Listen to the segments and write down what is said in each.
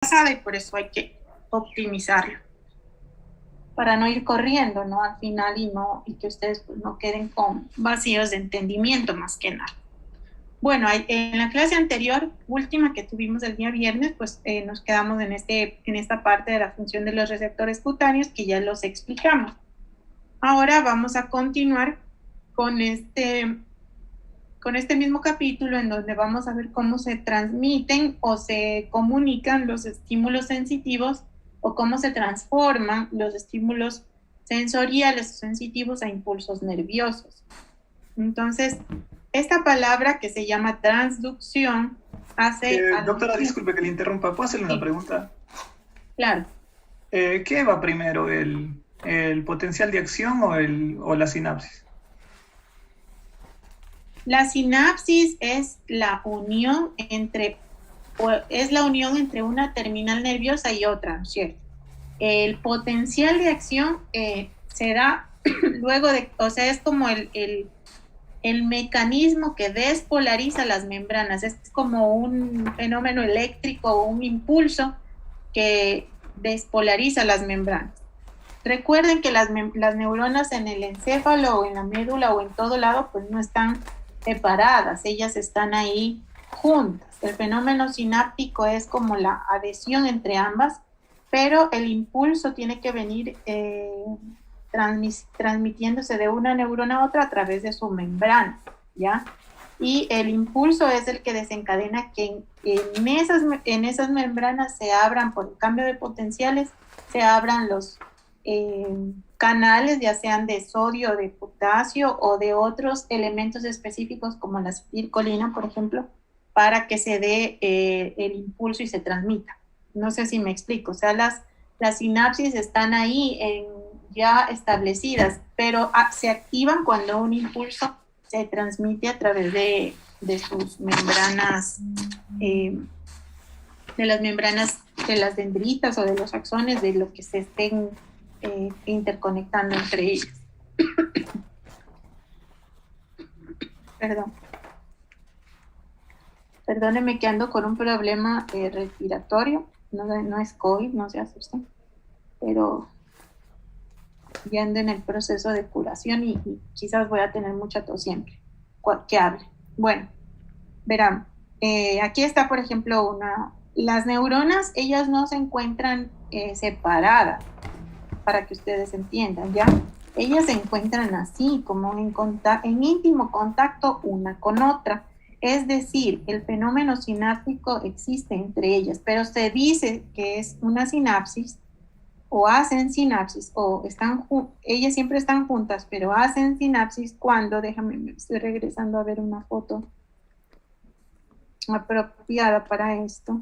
pasada y por eso hay que optimizarlo para no ir corriendo, ¿no? Al final y que ustedes pues, no queden con vacíos de entendimiento más que nada. Bueno, en la clase anterior, última que tuvimos el día viernes, pues nos quedamos en esta parte de la función de los receptores cutáneos que ya los explicamos. Ahora vamos a continuar con este mismo capítulo en donde vamos a ver cómo se transmiten o se comunican los estímulos sensitivos o cómo se transforman los estímulos sensoriales o sensitivos a impulsos nerviosos. Entonces, esta palabra que se llama transducción hace... Doctora, disculpe que le interrumpa. ¿Puedo hacerle una pregunta? Claro. ¿Qué va primero, el potencial de acción o la sinapsis? La sinapsis es la unión entre una terminal nerviosa y otra, ¿no es cierto? El potencial de acción se da luego de, o sea, es como el mecanismo que despolariza las membranas, es como un fenómeno eléctrico o un impulso que despolariza las membranas. Recuerden que las neuronas en el encéfalo o en la médula o en todo lado pues no están separadas, ellas están ahí juntas. El fenómeno sináptico es como la adhesión entre ambas, pero el impulso tiene que venir transmitiéndose de una neurona a otra a través de su membrana, ¿ya? Y el impulso es el que desencadena que en esas membranas se abran, por el cambio de potenciales, se abran los canales, ya sean de sodio, de potasio o de otros elementos específicos como la acetilcolina, por ejemplo, para que se dé el impulso y se transmita. No sé si me explico, o sea, las sinapsis están ahí ya establecidas, pero se activan cuando un impulso se transmite a través de sus membranas, de las membranas de las dendritas o de los axones, de lo que se estén interconectando entre ellas. Perdón. Perdóneme que ando con un problema respiratorio, no es COVID, no se asusten, pero ya ando en el proceso de curación y quizás voy a tener mucha tos siempre que hable. Bueno, verán, aquí está, por ejemplo, las neuronas, ellas no se encuentran separadas, para que ustedes entiendan, ¿ya? Ellas se encuentran así, como en íntimo contacto una con otra. Es decir, el fenómeno sináptico existe entre ellas, pero se dice que es una sinapsis o hacen sinapsis o ellas siempre están juntas, pero hacen sinapsis cuando, me estoy regresando a ver una foto apropiada para esto.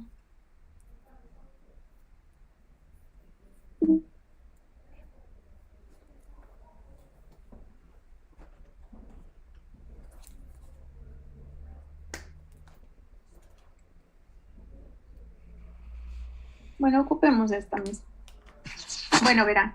Bueno, ocupemos esta misma. Bueno, verán,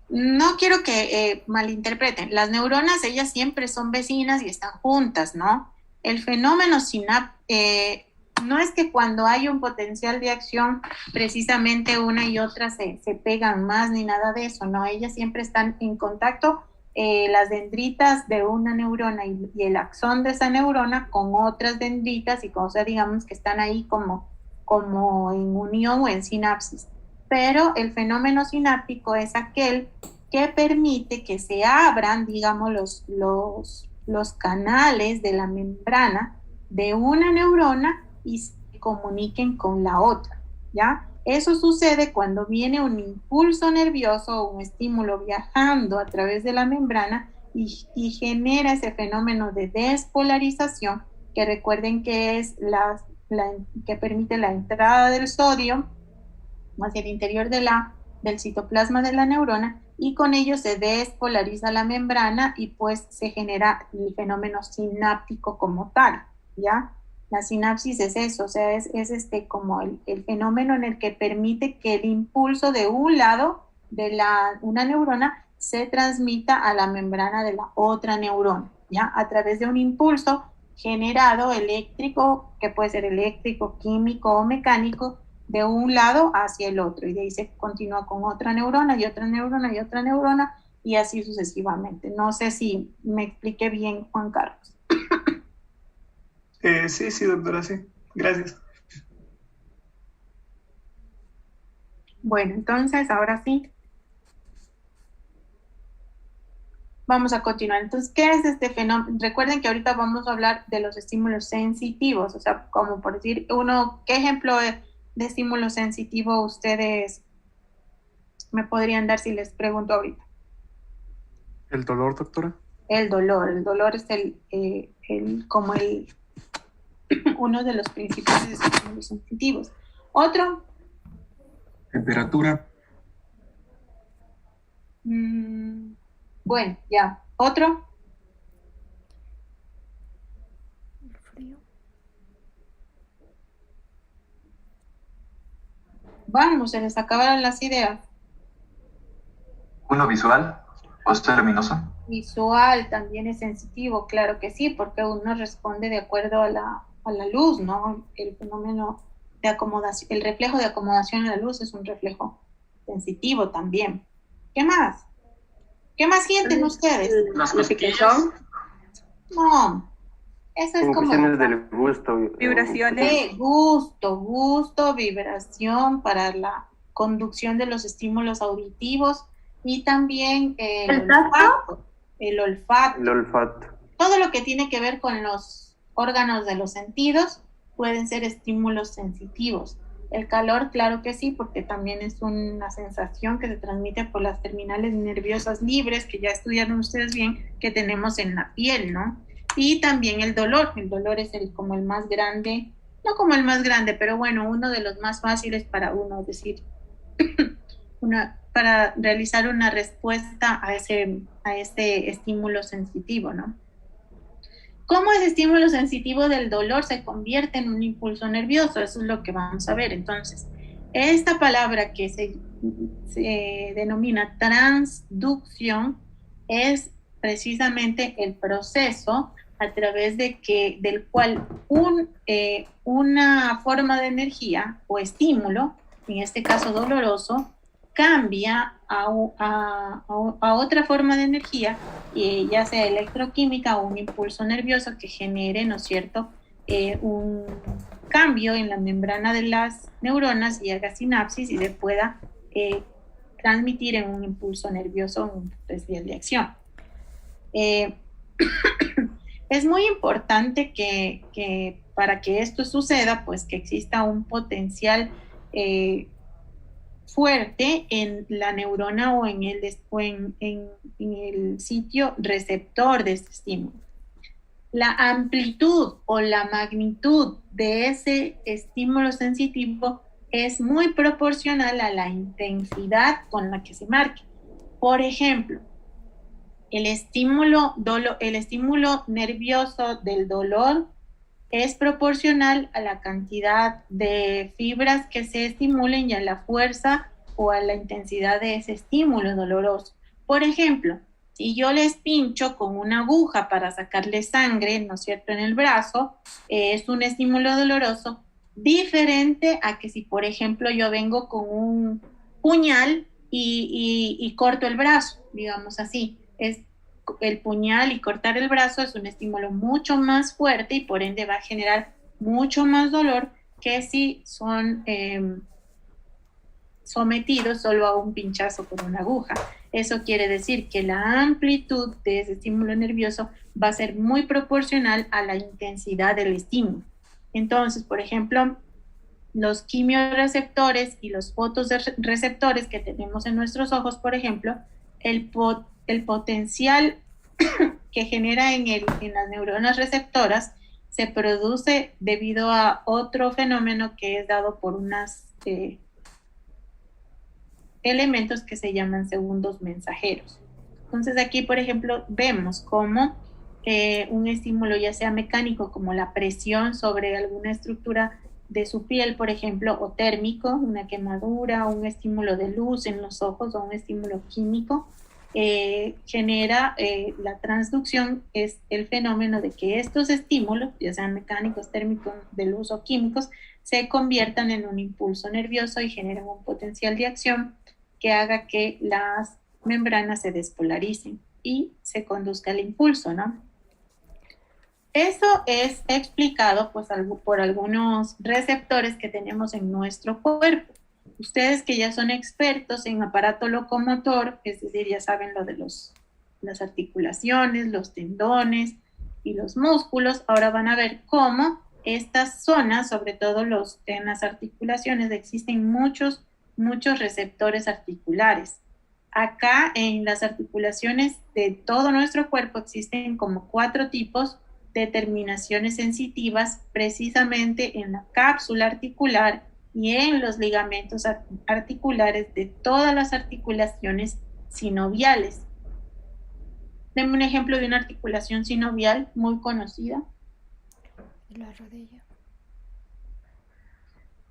no quiero que malinterpreten. Las neuronas, ellas siempre son vecinas y están juntas, ¿no? El fenómeno no es que cuando hay un potencial de acción, precisamente una y otra se pegan más ni nada de eso, ¿no? Ellas siempre están en contacto, las dendritas de una neurona y el axón de esa neurona con otras dendritas y cosas, digamos, que están ahí como en unión o en sinapsis. Pero el fenómeno sináptico es aquel que permite que se abran, digamos, los canales de la membrana de una neurona y se comuniquen con la otra, ¿ya? Eso sucede cuando viene un impulso nervioso o un estímulo viajando a través de la membrana y genera ese fenómeno de despolarización, que recuerden que es que permite la entrada del sodio hacia el interior del citoplasma de la neurona y con ello se despolariza la membrana y pues se genera el fenómeno sináptico como tal, ¿ya? La sinapsis es eso, o sea, es como el fenómeno en el que permite que el impulso de un lado de una neurona se transmita a la membrana de la otra neurona, ¿ya? A través de un impulso generado eléctrico, que puede ser eléctrico, químico o mecánico, de un lado hacia el otro, y de ahí se continúa con otra neurona y otra neurona y otra neurona, y así sucesivamente. No sé si me expliqué bien, Juan Carlos. Sí, doctora, sí. Gracias. Bueno, entonces ahora sí, vamos a continuar. Entonces, ¿qué es este fenómeno? Recuerden que ahorita vamos a hablar de los estímulos sensitivos, o sea, como por decir uno, ¿qué ejemplo de estímulo sensitivo ustedes me podrían dar si les pregunto ahorita? ¿El dolor, doctora? El dolor es como uno de los principales estímulos sensitivos. Otro. Temperatura. Bueno, ya. Otro. Frío. Vamos, se les acabaron las ideas. ¿Uno visual o ser luminoso? Visual también es sensitivo, claro que sí, porque uno responde de acuerdo a la luz, ¿no? El fenómeno de acomodación, el reflejo de acomodación a la luz es un reflejo sensitivo también. ¿Qué más? ¿Qué más sienten ustedes? ¿Las picazón? No, eso es como... Cuestiones del gusto. Vibraciones. Gusto, vibración para la conducción de los estímulos auditivos y también el olfato. El olfato. Todo lo que tiene que ver con los órganos de los sentidos pueden ser estímulos sensitivos. El calor, claro que sí, porque también es una sensación que se transmite por las terminales nerviosas libres, que ya estudiaron ustedes bien, que tenemos en la piel, ¿no? Y también el dolor es como el más grande, no como el más grande, pero bueno, uno de los más fáciles para uno decir, para realizar una respuesta a ese estímulo sensitivo, ¿no? ¿Cómo ese estímulo sensitivo del dolor se convierte en un impulso nervioso? Eso es lo que vamos a ver. Entonces, esta palabra que se denomina transducción es precisamente el proceso a través del cual una forma de energía o estímulo, en este caso doloroso, cambia a otra forma de energía, ya sea electroquímica o un impulso nervioso que genere, ¿no es cierto?, un cambio en la membrana de las neuronas y haga sinapsis y le pueda transmitir en un impulso nervioso, un potencial de acción. Es muy importante que para que esto suceda, pues que exista un potencial fuerte en la neurona o en el sitio receptor de este estímulo. La amplitud o la magnitud de ese estímulo sensitivo es muy proporcional a la intensidad con la que se marque. Por ejemplo, el estímulo nervioso del dolor es proporcional a la cantidad de fibras que se estimulen y a la fuerza o a la intensidad de ese estímulo doloroso. Por ejemplo, si yo les pincho con una aguja para sacarle sangre, ¿no es cierto?, en el brazo, es un estímulo doloroso diferente a que si, por ejemplo, yo vengo con un puñal y corto el brazo, digamos así. El puñal y cortar el brazo es un estímulo mucho más fuerte y por ende va a generar mucho más dolor que si son sometidos solo a un pinchazo con una aguja. Eso quiere decir que la amplitud de ese estímulo nervioso va a ser muy proporcional a la intensidad del estímulo. Entonces, por ejemplo, los quimiorreceptores y los fotorreceptores que tenemos en nuestros ojos, por ejemplo, el potencial que genera en las neuronas receptoras se produce debido a otro fenómeno que es dado por unos elementos que se llaman segundos mensajeros. Entonces aquí, por ejemplo, vemos cómo un estímulo ya sea mecánico como la presión sobre alguna estructura de su piel, por ejemplo, o térmico, una quemadura, un estímulo de luz en los ojos o un estímulo químico, genera la transducción. Es el fenómeno de que estos estímulos, ya sean mecánicos, térmicos, de luz o químicos, se conviertan en un impulso nervioso y generen un potencial de acción que haga que las membranas se despolaricen y se conduzca al impulso, ¿no? Eso es explicado pues, por algunos receptores que tenemos en nuestro cuerpo. Ustedes que ya son expertos en aparato locomotor, es decir, ya saben lo de las articulaciones, los tendones y los músculos, ahora van a ver cómo estas zonas, sobre todo en las articulaciones, existen muchos receptores articulares. Acá en las articulaciones de todo nuestro cuerpo existen como 4 tipos de terminaciones sensitivas, precisamente en la cápsula articular y en los ligamentos articulares de todas las articulaciones sinoviales. Denme un ejemplo de una articulación sinovial muy conocida. La rodilla.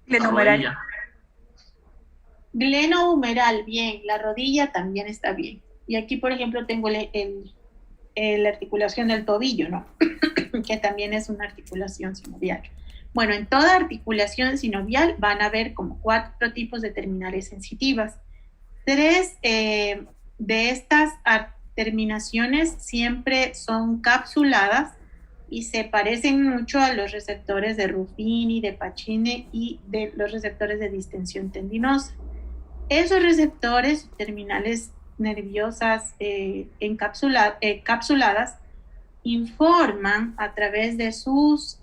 Glenohumeral. Glenohumeral, bien. La rodilla también está bien. Y aquí, por ejemplo, tengo la articulación del tobillo, ¿no? Que también es una articulación sinovial. Bueno, en toda articulación sinovial van a haber como 4 tipos de terminales sensitivas. 3 de estas terminaciones siempre son capsuladas y se parecen mucho a los receptores de Ruffini, de Pacini y de los receptores de distensión tendinosa. Esos receptores terminales nerviosas capsuladas informan a través de sus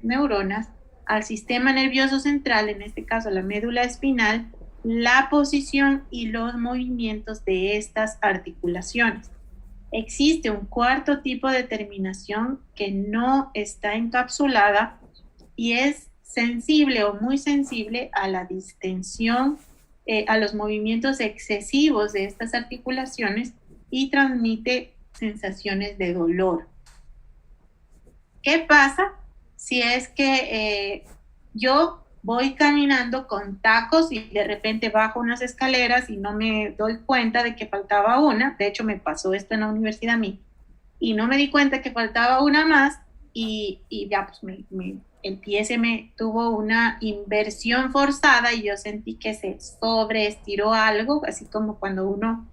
neuronas al sistema nervioso central, en este caso la médula espinal, la posición y los movimientos de estas articulaciones. Existe un 4 tipo de terminación que no está encapsulada y es sensible o muy sensible a la distensión, a los movimientos excesivos de estas articulaciones y transmite sensaciones de dolor. ¿Qué pasa si es que yo voy caminando con tacos y de repente bajo unas escaleras y no me doy cuenta de que faltaba una? De hecho, me pasó esto en la universidad a mí y no me di cuenta que faltaba una más y ya pues el pie se me tuvo una inversión forzada y yo sentí que se sobreestiró algo, así como cuando uno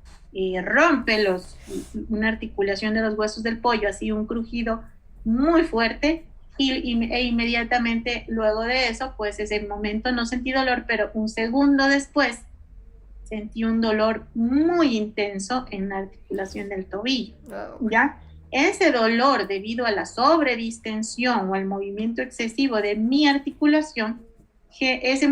rompe una articulación de los huesos del pollo, así un crujido muy fuerte e inmediatamente luego de eso, pues ese momento no sentí dolor, pero un segundo después sentí un dolor muy intenso en la articulación del tobillo, ¿ya? Ese dolor debido a la sobredistensión o al movimiento excesivo de mi articulación, ese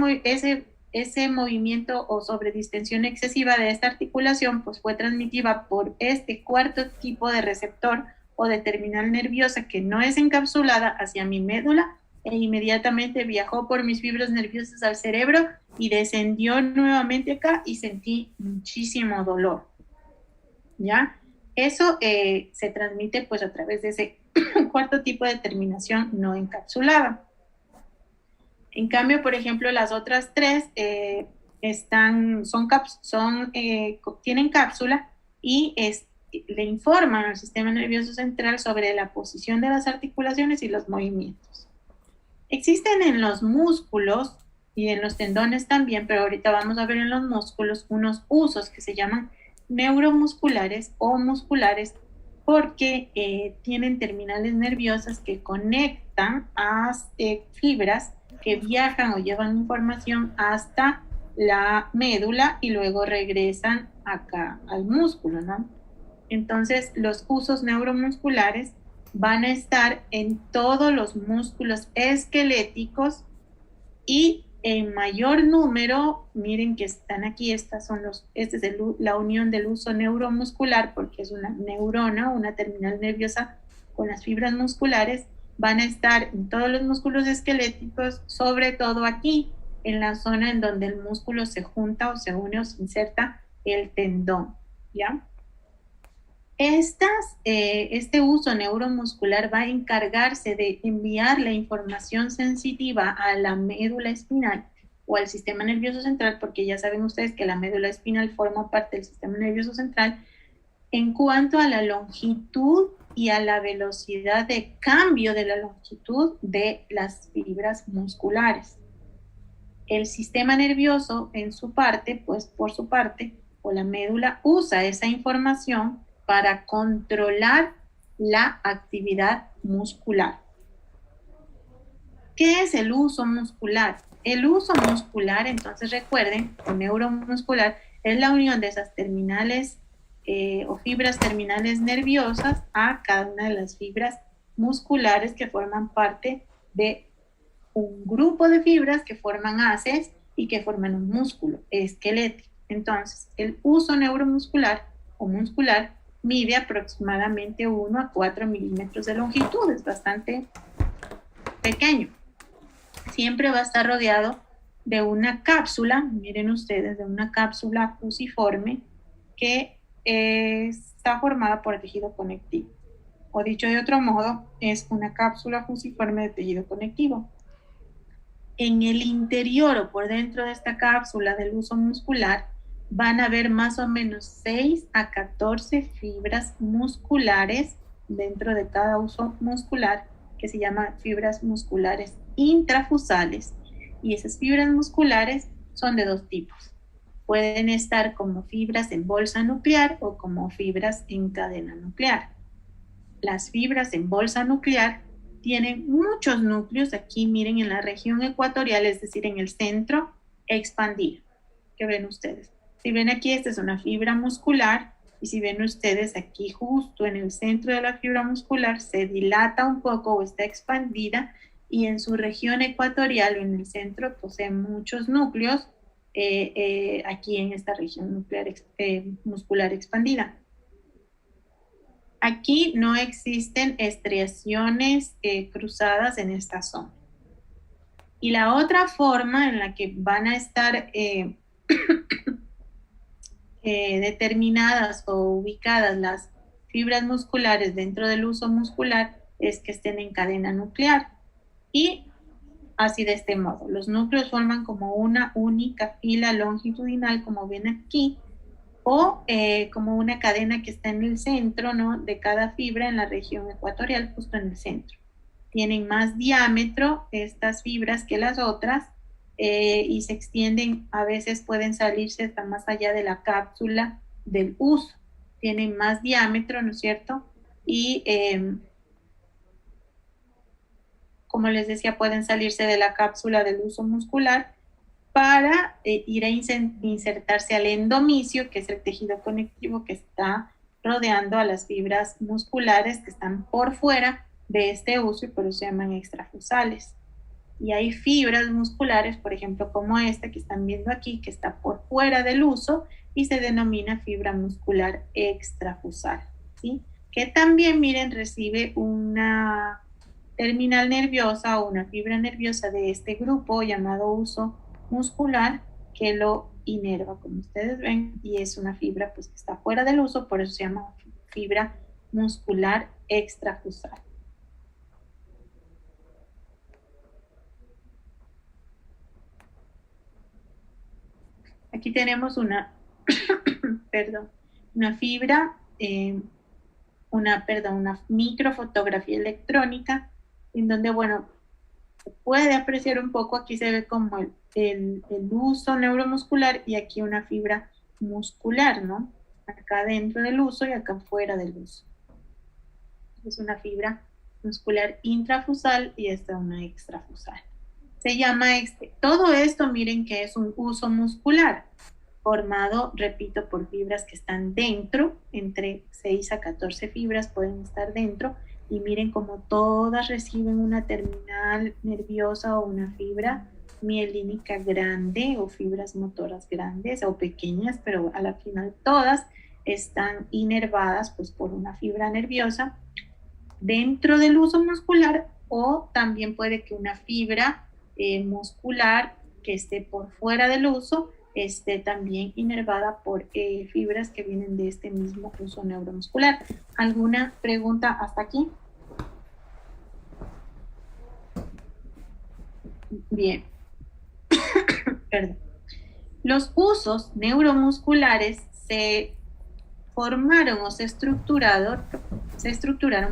movimiento o sobredistensión excesiva de esta articulación pues fue transmitida por este 4 tipo de receptor o de terminal nerviosa que no es encapsulada hacia mi médula e inmediatamente viajó por mis fibras nerviosas al cerebro y descendió nuevamente acá y sentí muchísimo dolor, ¿ya? Eso se transmite pues a través de ese 4 tipo de terminación no encapsulada. En cambio, por ejemplo, las otras 3 tienen cápsula y le informan al sistema nervioso central sobre la posición de las articulaciones y los movimientos. Existen en los músculos y en los tendones también, pero ahorita vamos a ver en los músculos unos usos que se llaman neuromusculares o musculares porque tienen terminales nerviosas que conectan a fibras que viajan o llevan información hasta la médula y luego regresan acá al músculo, ¿no? Entonces, los usos neuromusculares van a estar en todos los músculos esqueléticos y en mayor número, miren que están aquí, esta es la unión del uso neuromuscular porque es una neurona, una terminal nerviosa con las fibras musculares, van a estar en todos los músculos esqueléticos, sobre todo aquí, en la zona en donde el músculo se junta o se une o se inserta el tendón, ¿ya? Este uso neuromuscular va a encargarse de enviar la información sensitiva a la médula espinal o al sistema nervioso central, porque ya saben ustedes que la médula espinal forma parte del sistema nervioso central, en cuanto a la longitud y a la velocidad de cambio de la longitud de las fibras musculares. El sistema nervioso en su parte, pues por su parte, o la médula usa esa información para controlar la actividad muscular. ¿Qué es el uso muscular? El uso muscular, entonces recuerden, o neuromuscular, es la unión de esas terminales o fibras terminales nerviosas a cada una de las fibras musculares que forman parte de un grupo de fibras que forman haces y que forman un músculo esquelético. Entonces, el uso neuromuscular o muscular mide aproximadamente 1 a 4 milímetros de longitud, es bastante pequeño. Siempre va a estar rodeado de una cápsula, miren ustedes, de una cápsula fusiforme que está formada por tejido conectivo. O dicho de otro modo, es una cápsula fusiforme de tejido conectivo. En el interior o por dentro de esta cápsula del uso muscular van a haber más o menos 6 a 14 fibras musculares dentro de cada uso muscular, que se llaman fibras musculares intrafusales. Y esas fibras musculares son de dos tipos. Pueden estar como fibras en bolsa nuclear o como fibras en cadena nuclear. Las fibras en bolsa nuclear tienen muchos núcleos, aquí miren en la región ecuatorial, es decir, en el centro expandido. ¿Qué ven ustedes? Si ven aquí, esta es una fibra muscular, y si ven ustedes aquí justo en el centro de la fibra muscular se dilata un poco o está expandida, y en su región ecuatorial o en el centro posee muchos núcleos aquí en esta región nuclear, muscular expandida. Aquí no existen estriaciones cruzadas en esta zona. Y la otra forma en la que van a estar determinadas o ubicadas las fibras musculares dentro del uso muscular es que estén en cadena nuclear. Y así de este modo, los núcleos forman como una única fila longitudinal, como ven aquí, o como una cadena que está en el centro, ¿no?, de cada fibra en la región ecuatorial, justo en el centro. Tienen más diámetro estas fibras que las otras y se extienden, a veces pueden salirse hasta más allá de la cápsula del uso. Tienen más diámetro, ¿no es cierto? Y como les decía, pueden salirse de la cápsula del uso muscular para ir a insertarse al endomisio, que es el tejido conectivo que está rodeando a las fibras musculares que están por fuera de este uso y por eso se llaman extrafusales. Y hay fibras musculares, por ejemplo, como esta que están viendo aquí, que está por fuera del uso y se denomina fibra muscular extrafusal, ¿sí? Que también, miren, recibe una terminal nerviosa o una fibra nerviosa de este grupo llamado uso muscular que lo inerva, como ustedes ven, y es una fibra pues que está fuera del uso, por eso se llama fibra muscular extrafusal. Aquí tenemos una, una fibra, una microfotografía electrónica, en donde, bueno, se puede apreciar un poco, aquí se ve como el uso neuromuscular y aquí una fibra muscular, ¿no? Acá dentro del uso y acá fuera del uso. Es una fibra muscular intrafusal y esta una extrafusal. Se llama todo esto, miren que es un uso muscular, formado, repito, por fibras que están dentro, entre 6 a 14 fibras pueden estar dentro, y miren como todas reciben una terminal nerviosa o una fibra mielínica grande o fibras motoras grandes o pequeñas, pero a la final todas están inervadas pues por una fibra nerviosa dentro del uso muscular, o también puede que una fibra muscular que esté por fuera del uso esté también inervada por fibras que vienen de este mismo uso neuromuscular. ¿Alguna pregunta hasta aquí? Bien. Perdón. Los usos neuromusculares se formaron o se estructuraron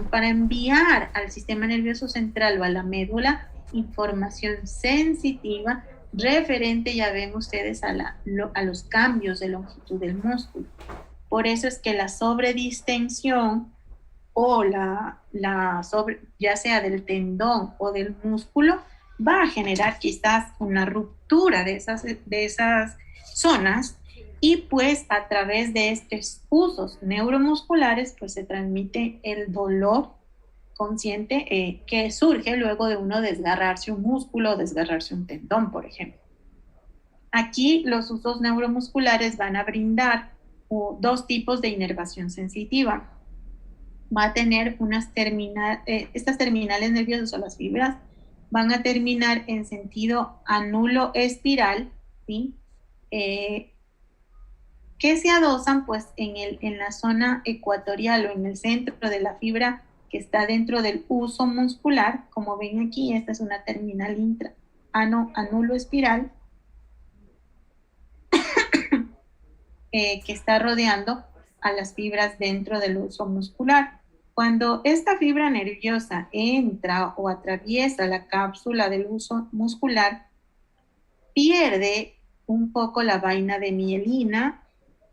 para enviar al sistema nervioso central o a la médula información sensitiva referente, ya ven ustedes, a los cambios de longitud del músculo. Por eso es que la sobredistensión o ya sea del tendón o del músculo, va a generar quizás una ruptura de esas zonas, y pues a través de estos usos neuromusculares pues se transmite el dolor consciente que surge luego de uno desgarrarse un músculo o desgarrarse un tendón, por ejemplo. Aquí los usos neuromusculares van a brindar dos tipos de inervación sensitiva. Va a tener estas terminales nerviosas o las fibras van a terminar en sentido anulo espiral, ¿sí? Que se adosan pues en la zona ecuatorial o en el centro de la fibra que está dentro del uso muscular. Como ven aquí, esta es una terminal anulo espiral que está rodeando a las fibras dentro del uso muscular. Cuando esta fibra nerviosa entra o atraviesa la cápsula del uso muscular, pierde un poco la vaina de mielina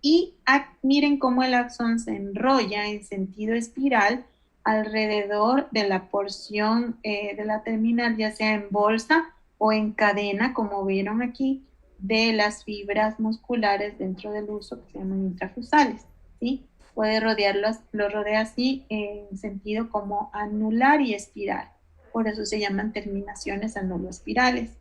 y miren cómo el axón se enrolla en sentido espiral alrededor de la porción de la terminal, ya sea en bolsa o en cadena, como vieron aquí, de las fibras musculares dentro del uso, que se llaman intrafusales, ¿sí? Puede lo rodea así en sentido como anular y espiral. Por eso se llaman terminaciones anuloespirales.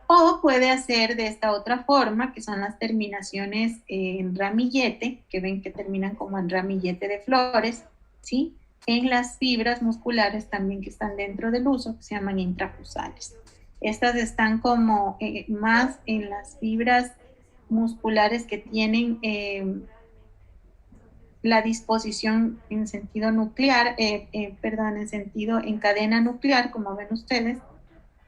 O puede hacer de esta otra forma, que son las terminaciones en ramillete, que ven que terminan como en ramillete de flores, ¿sí? En las fibras musculares también que están dentro del uso, que se llaman intrafusales. Estas están como más en las fibras musculares que tienen la disposición en sentido nuclear, en cadena nuclear, como ven ustedes,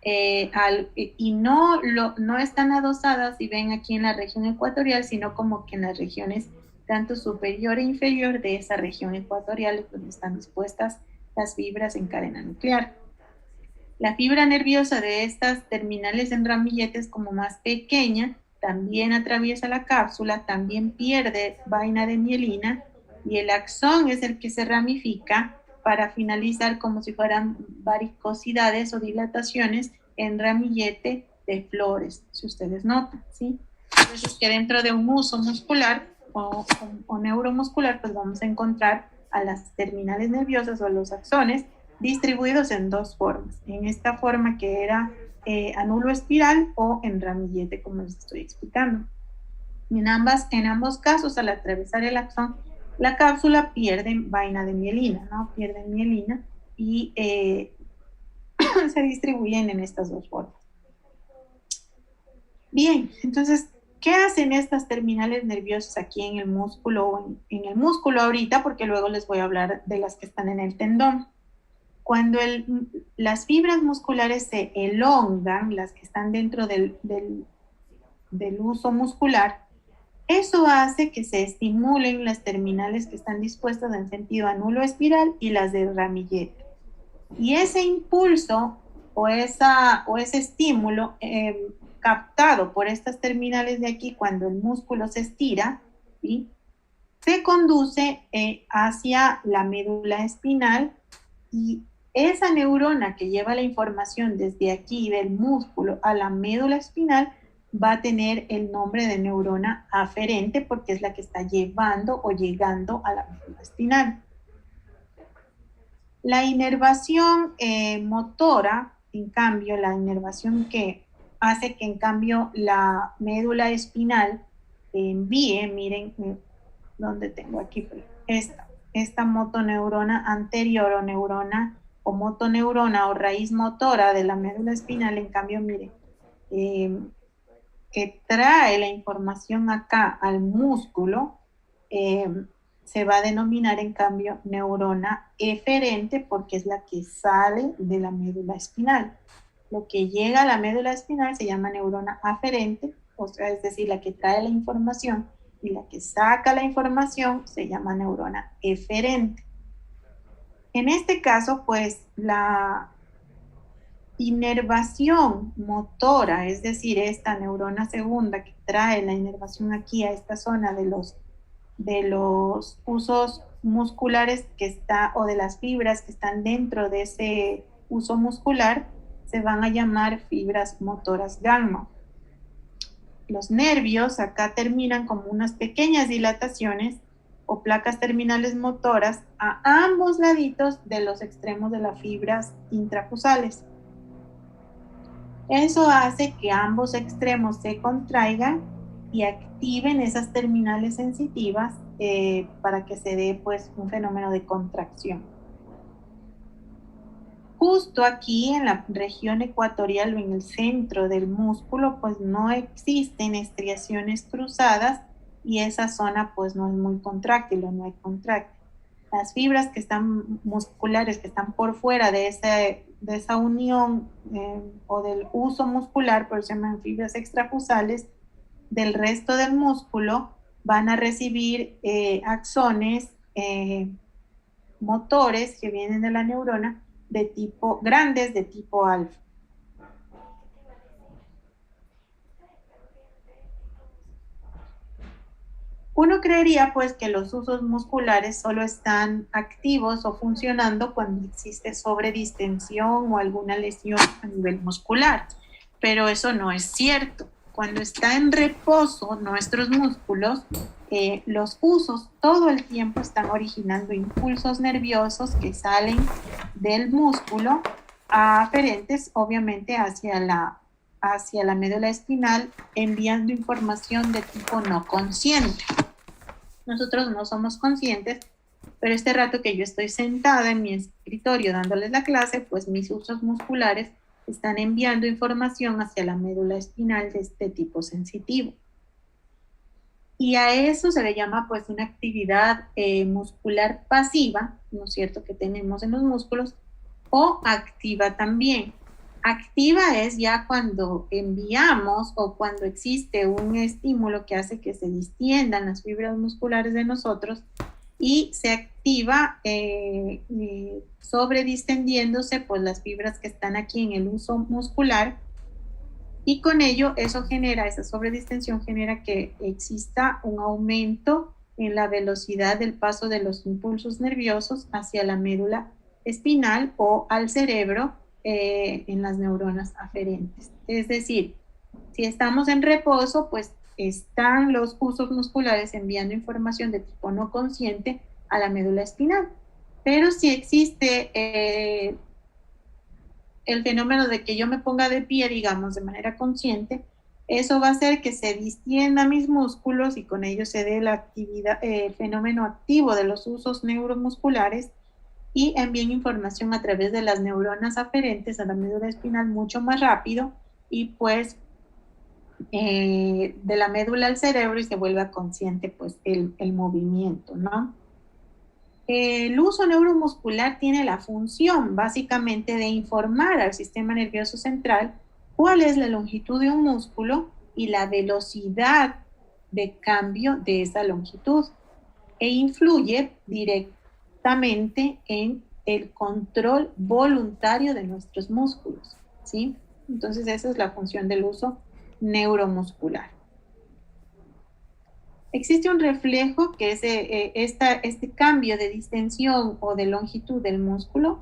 y no están adosadas, y ven aquí en la región ecuatorial, sino como que en las regiones tanto superior e inferior de esa región ecuatorial, donde están dispuestas las fibras en cadena nuclear. La fibra nerviosa de estas terminales en ramilletes como más pequeña, también atraviesa la cápsula, también pierde vaina de mielina, y el axón es el que se ramifica para finalizar como si fueran varicosidades o dilataciones en ramillete de flores, si ustedes notan, ¿sí? Entonces, que dentro de un uso muscular o neuromuscular, pues vamos a encontrar a las terminales nerviosas o los axones distribuidos en dos formas. En esta forma que era anulo espiral o en ramillete, como les estoy explicando. En ambos casos, al atravesar el axón, la cápsula pierde vaina de mielina, ¿no? Pierden mielina y se distribuyen en estas dos formas. Bien, entonces, ¿qué hacen estas terminales nerviosas aquí en el músculo o en el músculo ahorita? Porque luego les voy a hablar de las que están en el tendón. Cuando las fibras musculares se elongan, las que están dentro del uso muscular, eso hace que se estimulen las terminales que están dispuestas en sentido anulo espiral y las de ramillete. Y ese impulso o ese estímulo captado por estas terminales de aquí cuando el músculo se estira, ¿sí?, se conduce hacia la médula espinal, y esa neurona que lleva la información desde aquí del músculo a la médula espinal va a tener el nombre de neurona aferente, porque es la que está llevando o llegando a la médula espinal. La inervación motora, en cambio, la inervación que hace que en cambio la médula espinal envíe, miren dónde tengo aquí esta motoneurona anterior o neurona o motoneurona o raíz motora de la médula espinal, en cambio, miren, que trae la información acá al músculo, se va a denominar en cambio neurona eferente, porque es la que sale de la médula espinal. Lo que llega a la médula espinal se llama neurona aferente, o sea, es decir, la que trae la información, y la que saca la información se llama neurona eferente. En este caso, pues, inervación motora, es decir, esta neurona segunda que trae la inervación aquí a esta zona de los usos musculares que está, o de las fibras que están dentro de ese uso muscular, se van a llamar fibras motoras gamma. Los nervios acá terminan como unas pequeñas dilataciones o placas terminales motoras a ambos laditos de los extremos de las fibras intrafusales. Eso hace que ambos extremos se contraigan y activen esas terminales sensitivas para que se dé pues un fenómeno de contracción. Justo aquí en la región ecuatorial o en el centro del músculo pues no existen estriaciones cruzadas y esa zona pues no es muy contráctil o no hay contráctil. Las fibras que están musculares, que están por fuera de esa unión o del uso muscular, por eso se llaman fibras extrafusales, del resto del músculo, van a recibir axones motores que vienen de la neurona de tipo grandes, de tipo alfa. Uno creería pues que los usos musculares solo están activos o funcionando cuando existe sobredistensión o alguna lesión a nivel muscular, pero eso no es cierto. Cuando está en reposo nuestros músculos, los usos todo el tiempo están originando impulsos nerviosos que salen del músculo aferentes obviamente hacia la médula espinal, enviando información de tipo no consciente. Nosotros no somos conscientes, pero este rato que yo estoy sentada en mi escritorio dándoles la clase, pues mis usos musculares están enviando información hacia la médula espinal de este tipo sensitivo. Y a eso se le llama pues una actividad muscular pasiva, ¿no es cierto?, que tenemos en los músculos, o activa también. Activa es ya cuando enviamos o cuando existe un estímulo que hace que se distiendan las fibras musculares de nosotros y se activa sobredistendiéndose pues las fibras que están aquí en el uso muscular, y con ello esa sobredistensión genera que exista un aumento en la velocidad del paso de los impulsos nerviosos hacia la médula espinal o al cerebro en las neuronas aferentes. Es decir, si estamos en reposo, pues están los usos musculares enviando información de tipo no consciente a la médula espinal. Pero si existe el fenómeno de que yo me ponga de pie, digamos, de manera consciente, eso va a hacer que se distienda mis músculos y con ello se dé la actividad, el fenómeno activo de los usos neuromusculares y envíen información a través de las neuronas aferentes a la médula espinal mucho más rápido y pues de la médula al cerebro y se vuelva consciente pues el movimiento, ¿no? El uso neuromuscular tiene la función básicamente de informar al sistema nervioso central cuál es la longitud de un músculo y la velocidad de cambio de esa longitud e influye directamente en el control voluntario de nuestros músculos, ¿sí? Entonces esa es la función del uso neuromuscular. Existe un reflejo que es este cambio de distensión o de longitud del músculo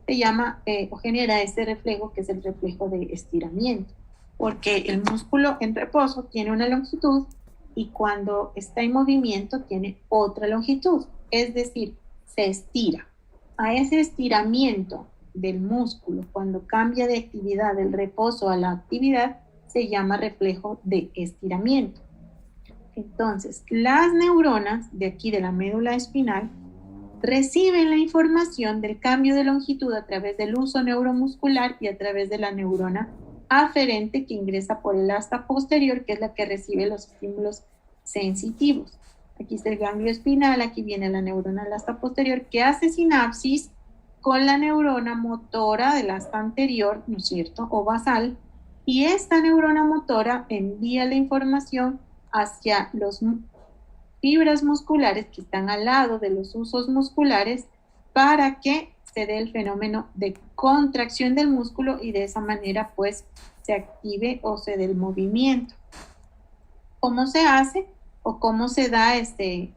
se llama o genera ese reflejo que es el reflejo de estiramiento, porque el músculo en reposo tiene una longitud y cuando está en movimiento tiene otra longitud, es decir, se estira. A ese estiramiento del músculo cuando cambia de actividad del reposo a la actividad se llama reflejo de estiramiento. Entonces, las neuronas de aquí de la médula espinal reciben la información del cambio de longitud a través del uso neuromuscular y a través de la neurona aferente que ingresa por el asta posterior, que es la que recibe los estímulos sensitivos. Aquí está el ganglio espinal, aquí viene la neurona del asta posterior que hace sinapsis con la neurona motora del asta anterior, ¿no es cierto?, o basal, y esta neurona motora envía la información hacia las fibras musculares que están al lado de los usos musculares para que se dé el fenómeno de contracción del músculo y de esa manera pues se active o se dé el movimiento. ¿Cómo se hace o cómo se da este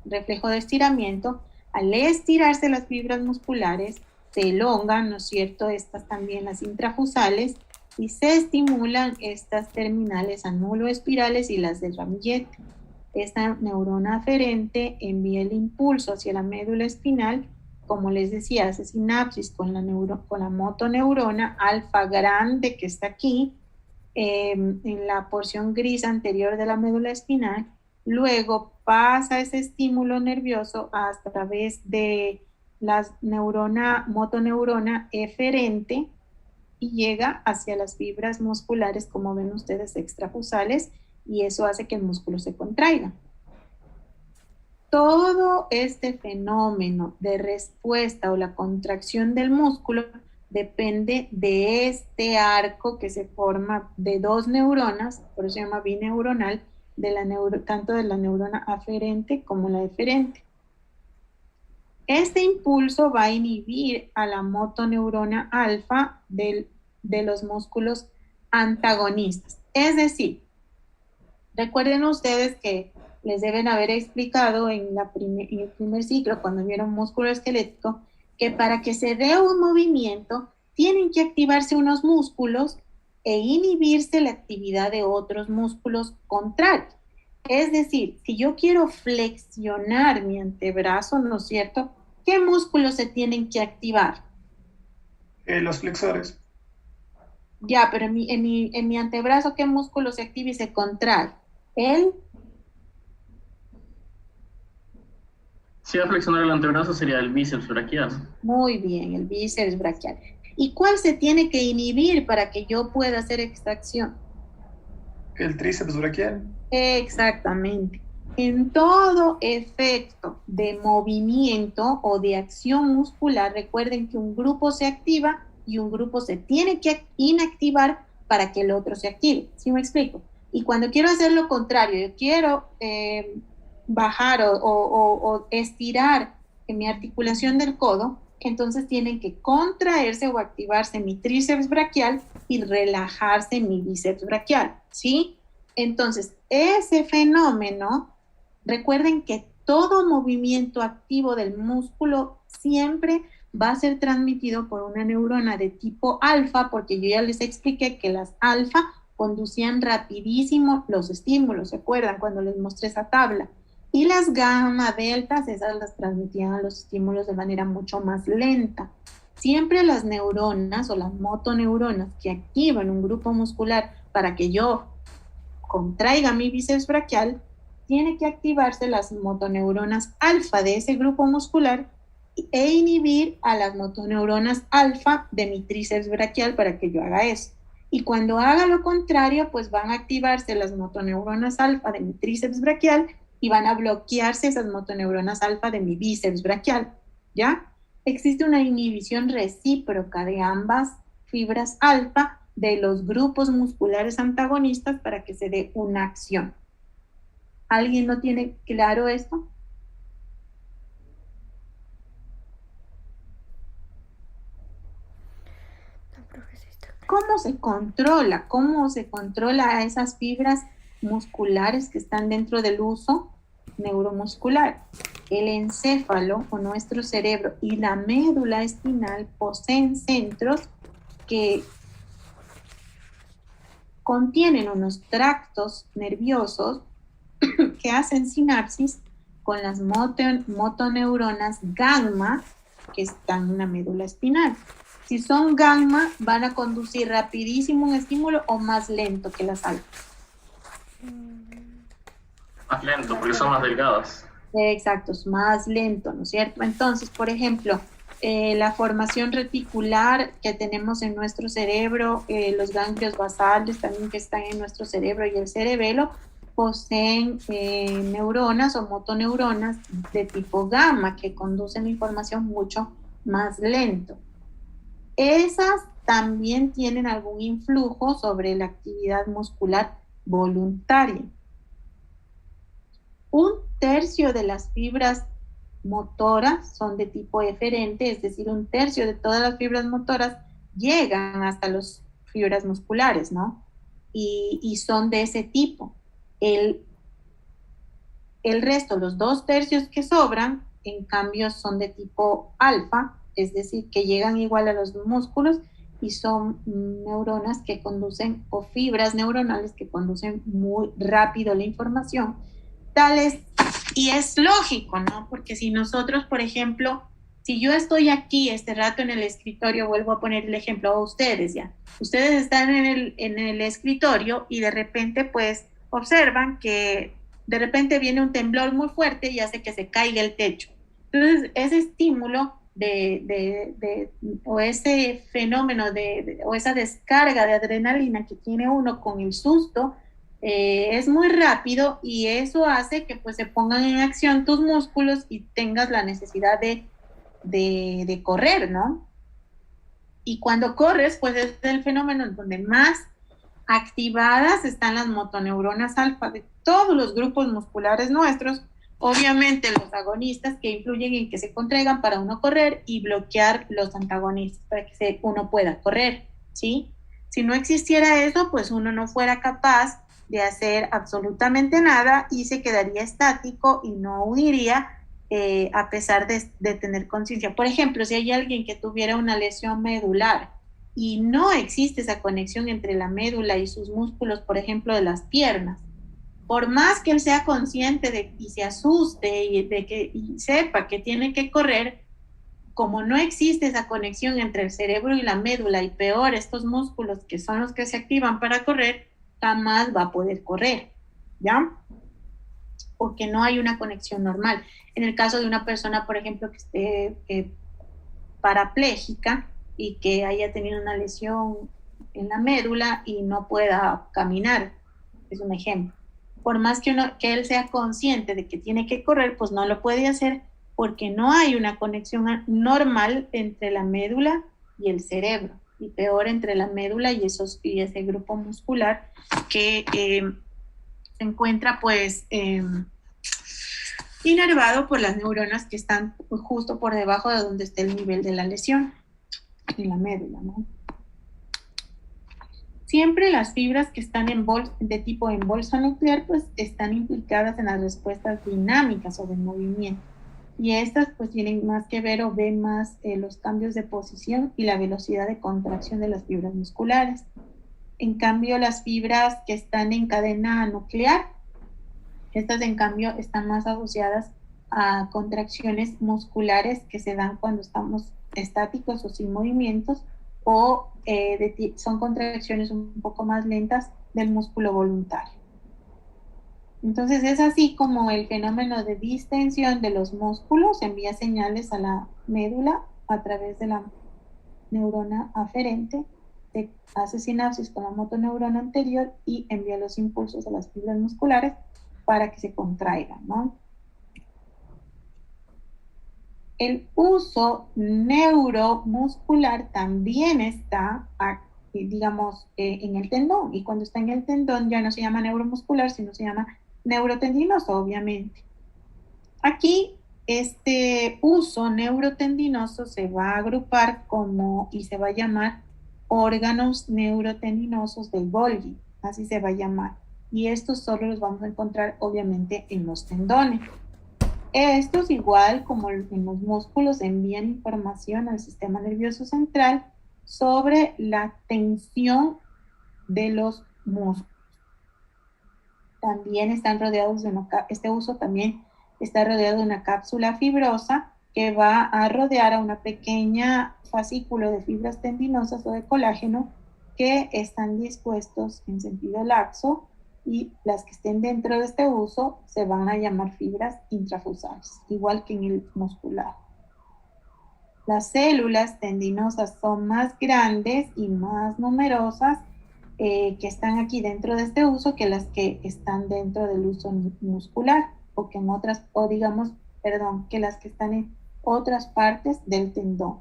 reflejo de estiramiento? Al estirarse las fibras musculares, se elongan, ¿no es cierto?, estas también las intrafusales, y se estimulan estas terminales anuloespirales y las del ramillete. Esta neurona aferente envía el impulso hacia la médula espinal, como les decía, hace sinapsis con la motoneurona alfa grande que está aquí, en la porción gris anterior de la médula espinal. Luego pasa ese estímulo nervioso a través de la motoneurona eferente y llega hacia las fibras musculares, como ven ustedes, extrafusales, y eso hace que el músculo se contraiga. Todo este fenómeno de respuesta o la contracción del músculo depende de este arco que se forma de dos neuronas, por eso se llama bineuronal, tanto de la neurona aferente como la eferente. Este impulso va a inhibir a la motoneurona alfa de los músculos antagonistas. Es decir, recuerden ustedes que les deben haber explicado en el primer ciclo, cuando vieron músculo esquelético, que para que se dé un movimiento, tienen que activarse unos músculos e inhibirse la actividad de otros músculos contrarios. Es decir, si yo quiero flexionar mi antebrazo, ¿no es cierto?, ¿qué músculos se tienen que activar? Los flexores. Ya, pero en mi antebrazo, ¿qué músculo se activa y se contrae? Si va a flexionar el antebrazo sería el bíceps braquial. Muy bien, el bíceps braquial. ¿Y cuál se tiene que inhibir para que yo pueda hacer extracción? El tríceps braquial. Exactamente. En todo efecto de movimiento o de acción muscular, recuerden que un grupo se activa y un grupo se tiene que inactivar para que el otro se active. ¿Sí me explico? Y cuando quiero hacer lo contrario, yo quiero bajar o estirar en mi articulación del codo, entonces tienen que contraerse o activarse mi tríceps braquial y relajarse mi bíceps braquial, ¿sí? Entonces, ese fenómeno, recuerden que todo movimiento activo del músculo siempre va a ser transmitido por una neurona de tipo alfa, porque yo ya les expliqué que las alfa conducían rapidísimo los estímulos, ¿se acuerdan cuando les mostré esa tabla? Y las gamma deltas, esas las transmitían los estímulos de manera mucho más lenta. Siempre las neuronas o las motoneuronas que activan un grupo muscular para que yo contraiga mi bíceps braquial, tiene que activarse las motoneuronas alfa de ese grupo muscular e inhibir a las motoneuronas alfa de mi tríceps braquial para que yo haga eso. Y cuando haga lo contrario, pues van a activarse las motoneuronas alfa de mi tríceps braquial y van a bloquearse esas motoneuronas alfa de mi bíceps braquial, ¿ya? Existe una inhibición recíproca de ambas fibras alfa de los grupos musculares antagonistas para que se dé una acción. ¿Alguien no tiene claro esto? ¿Cómo se controla? ¿Cómo se controla a esas fibras musculares que están dentro del uso neuromuscular? El encéfalo o nuestro cerebro y la médula espinal poseen centros que contienen unos tractos nerviosos que hacen sinapsis con las motoneuronas gamma que están en la médula espinal. Si son gamma, van a conducir rapidísimo un estímulo o más lento que las alfa. Más lento, porque son más delgadas. Exacto, es más lento, ¿no es cierto? Entonces, por ejemplo, la formación reticular que tenemos en nuestro cerebro, los ganglios basales también que están en nuestro cerebro y el cerebelo, poseen neuronas o motoneuronas de tipo gamma que conducen la información mucho más lento. Esas también tienen algún influjo sobre la actividad muscular voluntaria. 1/3 de las fibras motoras son de tipo eferente, es decir, 1/3 de todas las fibras motoras llegan hasta las fibras musculares, ¿no? Y son de ese tipo. El resto, los 2/3 que sobran, en cambio, son de tipo alfa, es decir, que llegan igual a los músculos y son neuronas que conducen, o fibras neuronales que conducen muy rápido la información, tales, y es lógico, ¿no? Porque si nosotros, por ejemplo, si yo estoy aquí este rato en el escritorio, vuelvo a poner el ejemplo a ustedes ya, ustedes están en el escritorio y de repente pues observan que de repente viene un temblor muy fuerte y hace que se caiga el techo. Entonces, ese estímulo o ese fenómeno o esa descarga de adrenalina que tiene uno con el susto es muy rápido y eso hace que pues se pongan en acción tus músculos y tengas la necesidad de correr, ¿no? Y cuando corres, pues es el fenómeno en donde más activadas están las motoneuronas alfa de todos los grupos musculares nuestros, obviamente los agonistas que influyen en que se contraigan para uno correr y bloquear los antagonistas para que uno pueda correr, ¿sí? Si no existiera eso, pues uno no fuera capaz de hacer absolutamente nada y se quedaría estático y no huiría a pesar de tener conciencia. Por ejemplo, si hay alguien que tuviera una lesión medular y no existe esa conexión entre la médula y sus músculos, por ejemplo, de las piernas, por más que él sea consciente y se asuste y sepa que tiene que correr, como no existe esa conexión entre el cerebro y la médula, y peor estos músculos que son los que se activan para correr, jamás va a poder correr, ¿ya? Porque no hay una conexión normal. En el caso de una persona, por ejemplo, que esté parapléjica y que haya tenido una lesión en la médula y no pueda caminar, es un ejemplo. Por más que él sea consciente de que tiene que correr, pues no lo puede hacer porque no hay una conexión normal entre la médula y el cerebro, y peor entre la médula y ese grupo muscular que se encuentra pues inervado por las neuronas que están justo por debajo de donde está el nivel de la lesión en la médula, ¿no? Siempre las fibras que están de tipo en bolsa nuclear pues están implicadas en las respuestas dinámicas o de movimiento, y estas pues tienen más que ver o ven más los cambios de posición y la velocidad de contracción de las fibras musculares. En cambio, las fibras que están en cadena nuclear, estas en cambio están más asociadas a contracciones musculares que se dan cuando estamos estáticos o sin movimientos, o son contracciones un poco más lentas del músculo voluntario. Entonces es así como el fenómeno de distensión de los músculos envía señales a la médula a través de la neurona aferente, hace sinapsis con la motoneurona anterior y envía los impulsos a las fibras musculares para que se contraigan, ¿no? El uso neuromuscular también está, digamos, en el tendón, y cuando está en el tendón ya no se llama neuromuscular, sino se llama neurotendinoso, obviamente. Aquí este uso neurotendinoso se va a agrupar y se va a llamar órganos neurotendinosos del Golgi, así se va a llamar, y estos solo los vamos a encontrar obviamente en los tendones. Estos, igual como en los músculos, envían información al sistema nervioso central sobre la tensión de los músculos. También están rodeados este uso también está rodeado de una cápsula fibrosa que va a rodear a una pequeña fascículo de fibras tendinosas o de colágeno que están dispuestos en sentido laxo, y las que estén dentro de este uso se van a llamar fibras intrafusales, igual que en el muscular. Las células tendinosas son más grandes y más numerosas que están aquí dentro de este uso que las que están dentro del uso muscular, que las que están en otras partes del tendón.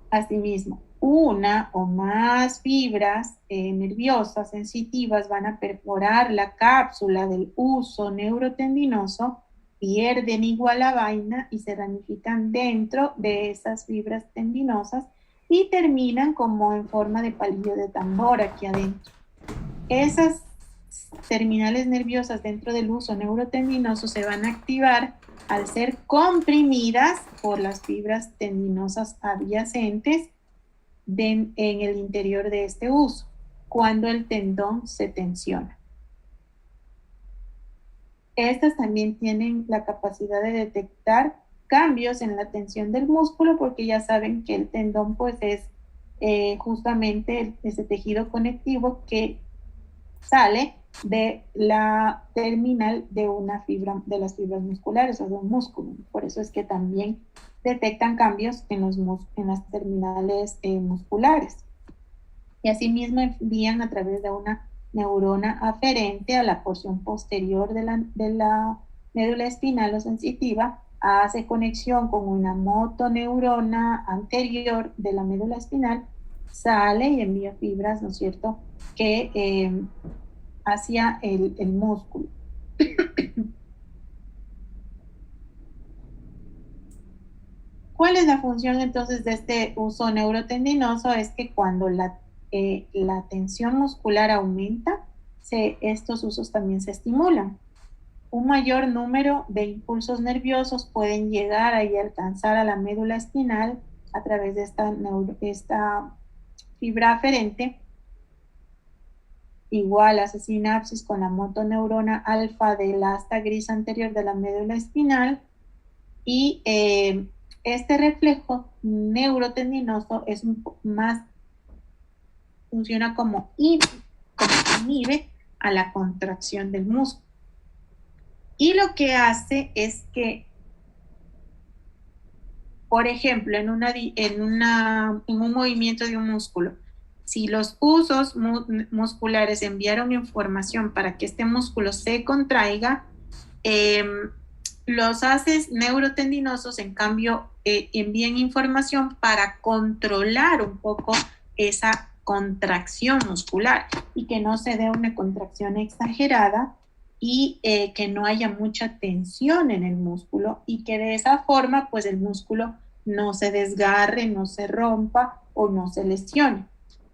Asimismo, una o más fibras nerviosas sensitivas van a perforar la cápsula del huso neurotendinoso, pierden igual la vaina y se ramifican dentro de esas fibras tendinosas y terminan como en forma de palillo de tambor aquí adentro. Esas terminales nerviosas dentro del huso neurotendinoso se van a activar al ser comprimidas por las fibras tendinosas adyacentes en el interior de este huso, cuando el tendón se tensiona. Estas también tienen la capacidad de detectar cambios en la tensión del músculo, porque ya saben que el tendón pues es justamente ese tejido conectivo que sale de la terminal de una fibra, de las fibras musculares o de un músculo. Por eso es que también detectan cambios en las terminales musculares. Y asimismo envían a través de una neurona aferente a la porción posterior de la médula espinal o sensitiva, hace conexión con una motoneurona anterior de la médula espinal, sale y envía fibras, ¿no es cierto?, que hacia el músculo. ¿Cuál es la función entonces de este huso neurotendinoso? Es que cuando la tensión muscular aumenta, estos husos también se estimulan. Un mayor número de impulsos nerviosos pueden llegar y alcanzar a la médula espinal a través de esta fibra aferente. Igual hace sinapsis con la motoneurona alfa del asta gris anterior de la médula espinal, y este reflejo neurotendinoso es funciona como inhibe a la contracción del músculo. Y lo que hace es que, por ejemplo, en un movimiento de un músculo, si los usos musculares enviaron información para que este músculo se contraiga, los haces neurotendinosos, en cambio, envían información para controlar un poco esa contracción muscular y que no se dé una contracción exagerada y que no haya mucha tensión en el músculo, y que de esa forma pues el músculo no se desgarre, no se rompa o no se lesione.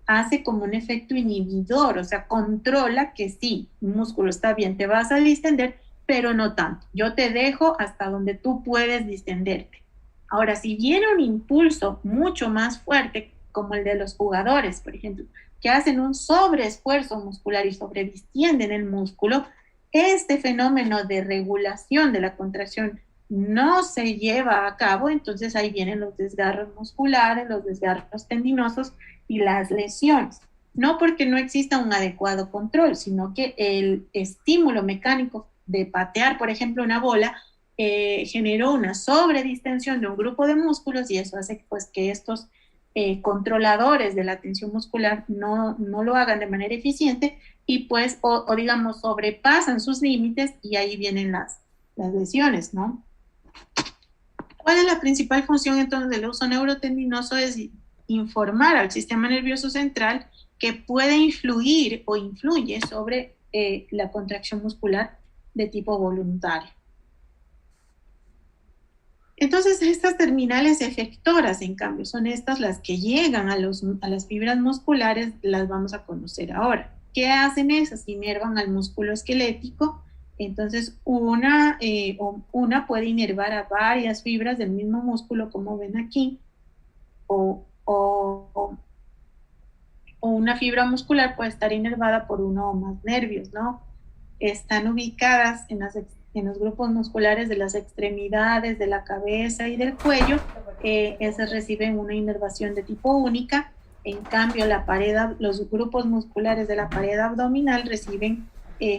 Hace como un efecto inhibidor, o sea, controla que sí, el músculo está bien, te vas a distender, pero no tanto. Yo te dejo hasta donde tú puedes distenderte. Ahora, si viene un impulso mucho más fuerte, como el de los jugadores, por ejemplo, que hacen un sobreesfuerzo muscular y sobredistienden el músculo, este fenómeno de regulación de la contracción no se lleva a cabo, entonces ahí vienen los desgarros musculares, los desgarros tendinosos y las lesiones. No porque no exista un adecuado control, sino que el estímulo mecánico de patear, por ejemplo, una bola, generó una sobredistensión de un grupo de músculos, y eso hace pues que estos controladores de la tensión muscular no lo hagan de manera eficiente y pues o digamos sobrepasan sus límites, y ahí vienen las lesiones, ¿no? ¿Cuál es la principal función entonces del uso neurotendinoso? Es informar al sistema nervioso central que puede influir o influye sobre la contracción muscular de tipo voluntario. Entonces, estas terminales efectoras, en cambio, son estas las que llegan a las fibras musculares, las vamos a conocer ahora. ¿Qué hacen esas? Inervan al músculo esquelético. Entonces, una puede inervar a varias fibras del mismo músculo, como ven aquí, o una fibra muscular puede estar inervada por uno o más nervios, ¿no? Están ubicadas en los grupos musculares de las extremidades, de la cabeza y del cuello. Esas reciben una inervación de tipo única. En cambio, los grupos musculares de la pared abdominal reciben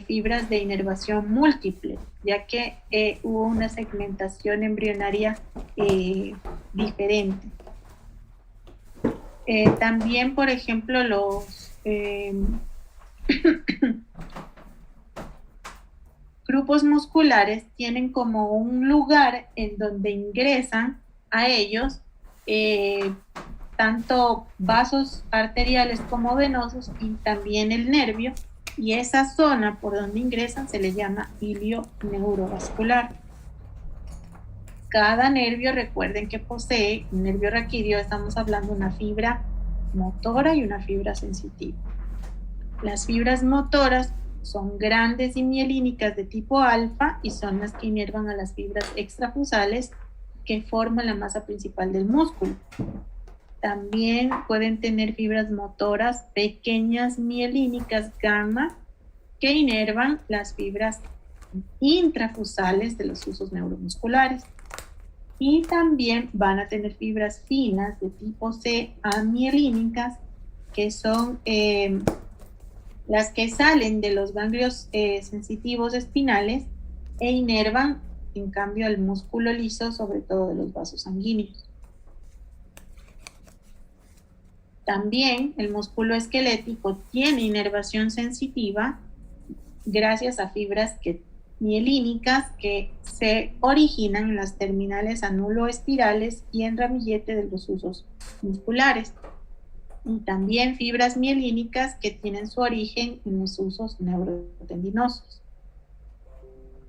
fibras de inervación múltiple, ya que hubo una segmentación embrionaria diferente. También, por ejemplo, los grupos musculares tienen como un lugar en donde ingresan a ellos tanto vasos arteriales como venosos y también el nervio, y esa zona por donde ingresan se le llama hilio neurovascular. Cada nervio, recuerden que posee, un nervio raquídeo, estamos hablando de una fibra motora y una fibra sensitiva. Las fibras motoras son grandes y mielínicas de tipo alfa y son las que inervan a las fibras extrafusales que forman la masa principal del músculo. También pueden tener fibras motoras pequeñas mielínicas gamma que inervan las fibras intrafusales de los usos neuromusculares. Y también van a tener fibras finas de tipo C amielínicas, que son las que salen de los ganglios sensitivos espinales e inervan, en cambio, al músculo liso, sobre todo de los vasos sanguíneos. También el músculo esquelético tiene inervación sensitiva gracias a fibras mielínicas que se originan en las terminales anuloespirales y en ramillete de los usos musculares. Y también fibras mielínicas que tienen su origen en los usos neurotendinosos.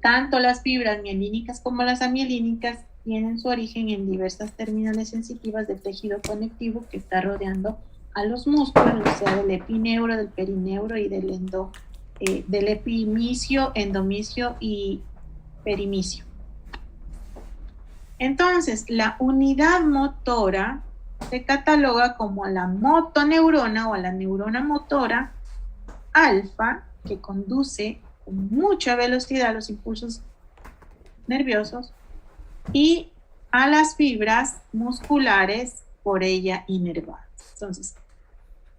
Tanto las fibras mielínicas como las amielínicas tienen su origen en diversas terminales sensitivas del tejido conectivo que está rodeando a los músculos, o sea, del epineuro, del perineuro y del epimicio, endomicio y perimicio. Entonces, la unidad motora se cataloga como la motoneurona o la neurona motora alfa, que conduce con mucha velocidad los impulsos nerviosos, y a las fibras musculares por ella inervadas. Entonces,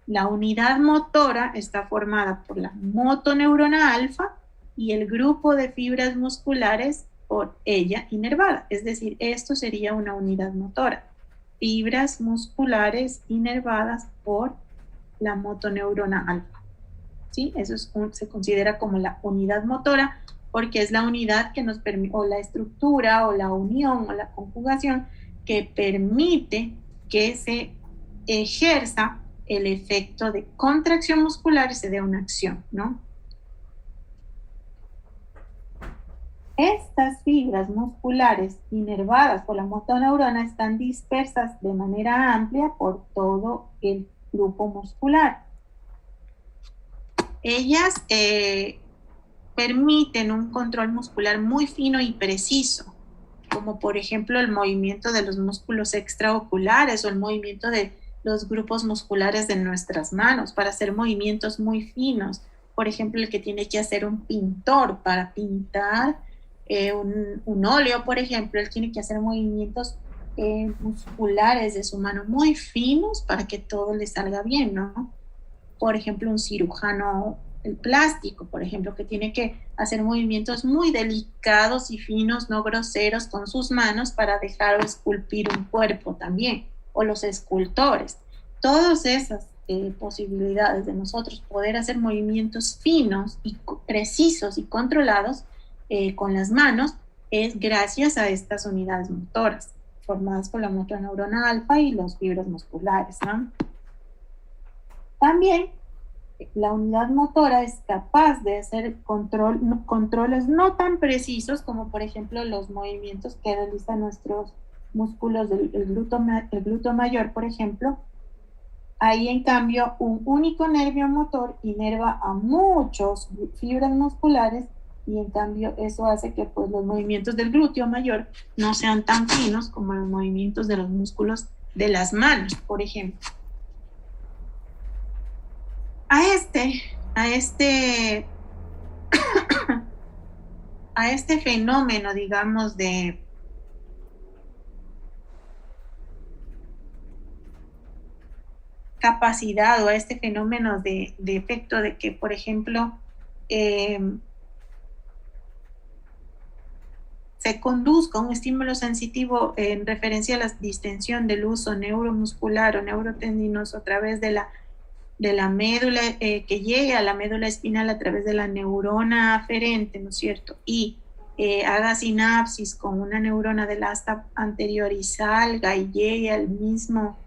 la unidad motora está formada por la motoneurona alfa y el grupo de fibras musculares por ella inervada. Es decir, esto sería una unidad motora. Fibras musculares inervadas por la motoneurona alfa. ¿Sí? Eso se considera como la unidad motora porque es la unidad que nos permite, o la estructura, o la unión, o la conjugación que permite que se ejerza el efecto de contracción muscular y se dé una acción, ¿no? Estas fibras musculares inervadas por la motoneurona están dispersas de manera amplia por todo el grupo muscular. Ellas permiten un control muscular muy fino y preciso, como por ejemplo el movimiento de los músculos extraoculares o el movimiento de los grupos musculares de nuestras manos para hacer movimientos muy finos. Por ejemplo, el que tiene que hacer un pintor para pintar un óleo, por ejemplo, él tiene que hacer movimientos musculares de su mano muy finos para que todo le salga bien, ¿no? Por ejemplo, un cirujano el plástico, por ejemplo, que tiene que hacer movimientos muy delicados y finos, no groseros, con sus manos para dejar o esculpir un cuerpo también, o los escultores. Todas esas posibilidades de nosotros poder hacer movimientos finos y precisos y controlados con las manos es gracias a estas unidades motoras formadas por la motoneurona alfa y las fibras musculares, ¿no? También la unidad motora es capaz de hacer controles no tan precisos como por ejemplo los movimientos que realizan nuestros músculos del glúteo mayor, por ejemplo. Ahí en cambio un único nervio motor inerva a muchos fibras musculares y en cambio eso hace que pues, los movimientos del glúteo mayor no sean tan finos como los movimientos de los músculos de las manos, por ejemplo. A este fenómeno, digamos, de capacidad o a este fenómeno de efecto de que, por ejemplo, se conduzca un estímulo sensitivo en referencia a la distensión del uso neuromuscular o neurotendinoso a través de la médula, que llegue a la médula espinal a través de la neurona aferente, ¿no es cierto? Y haga sinapsis con una neurona del asta anterior y salga y llegue al mismo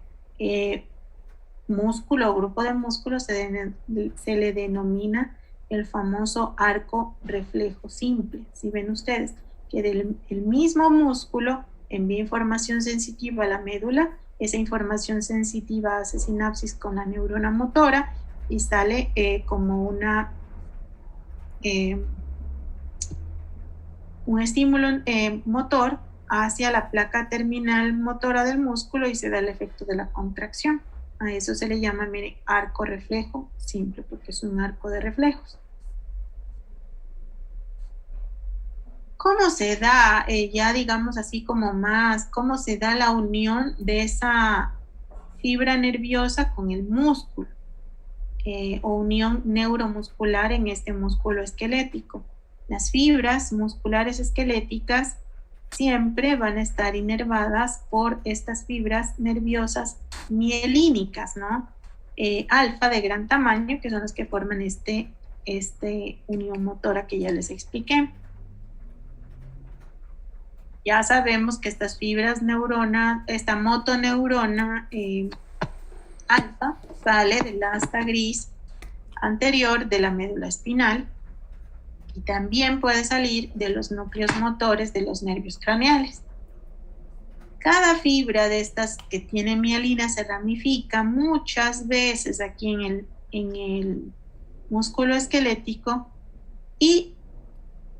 músculo o grupo de músculos se le denomina el famoso arco reflejo simple. Si ven ustedes que el mismo músculo envía información sensitiva a la médula, esa información sensitiva hace sinapsis con la neurona motora y sale como un estímulo motor hacia la placa terminal motora del músculo y se da el efecto de la contracción. A eso se le llama, miren, arco reflejo simple, porque es un arco de reflejos. ¿Cómo se da, ya digamos así como más, cómo se da la unión de esa fibra nerviosa con el músculo? O unión neuromuscular en este músculo esquelético. Las fibras musculares esqueléticas siempre van a estar inervadas por estas fibras nerviosas mielínicas, ¿no? Alfa de gran tamaño, que son las que forman este unión motora que ya les expliqué. Ya sabemos que estas fibras neurona, esta motoneurona alfa sale del asta gris anterior de la médula espinal y también puede salir de los núcleos motores de los nervios craneales. Cada fibra de estas que tiene mielina se ramifica muchas veces aquí en el músculo esquelético y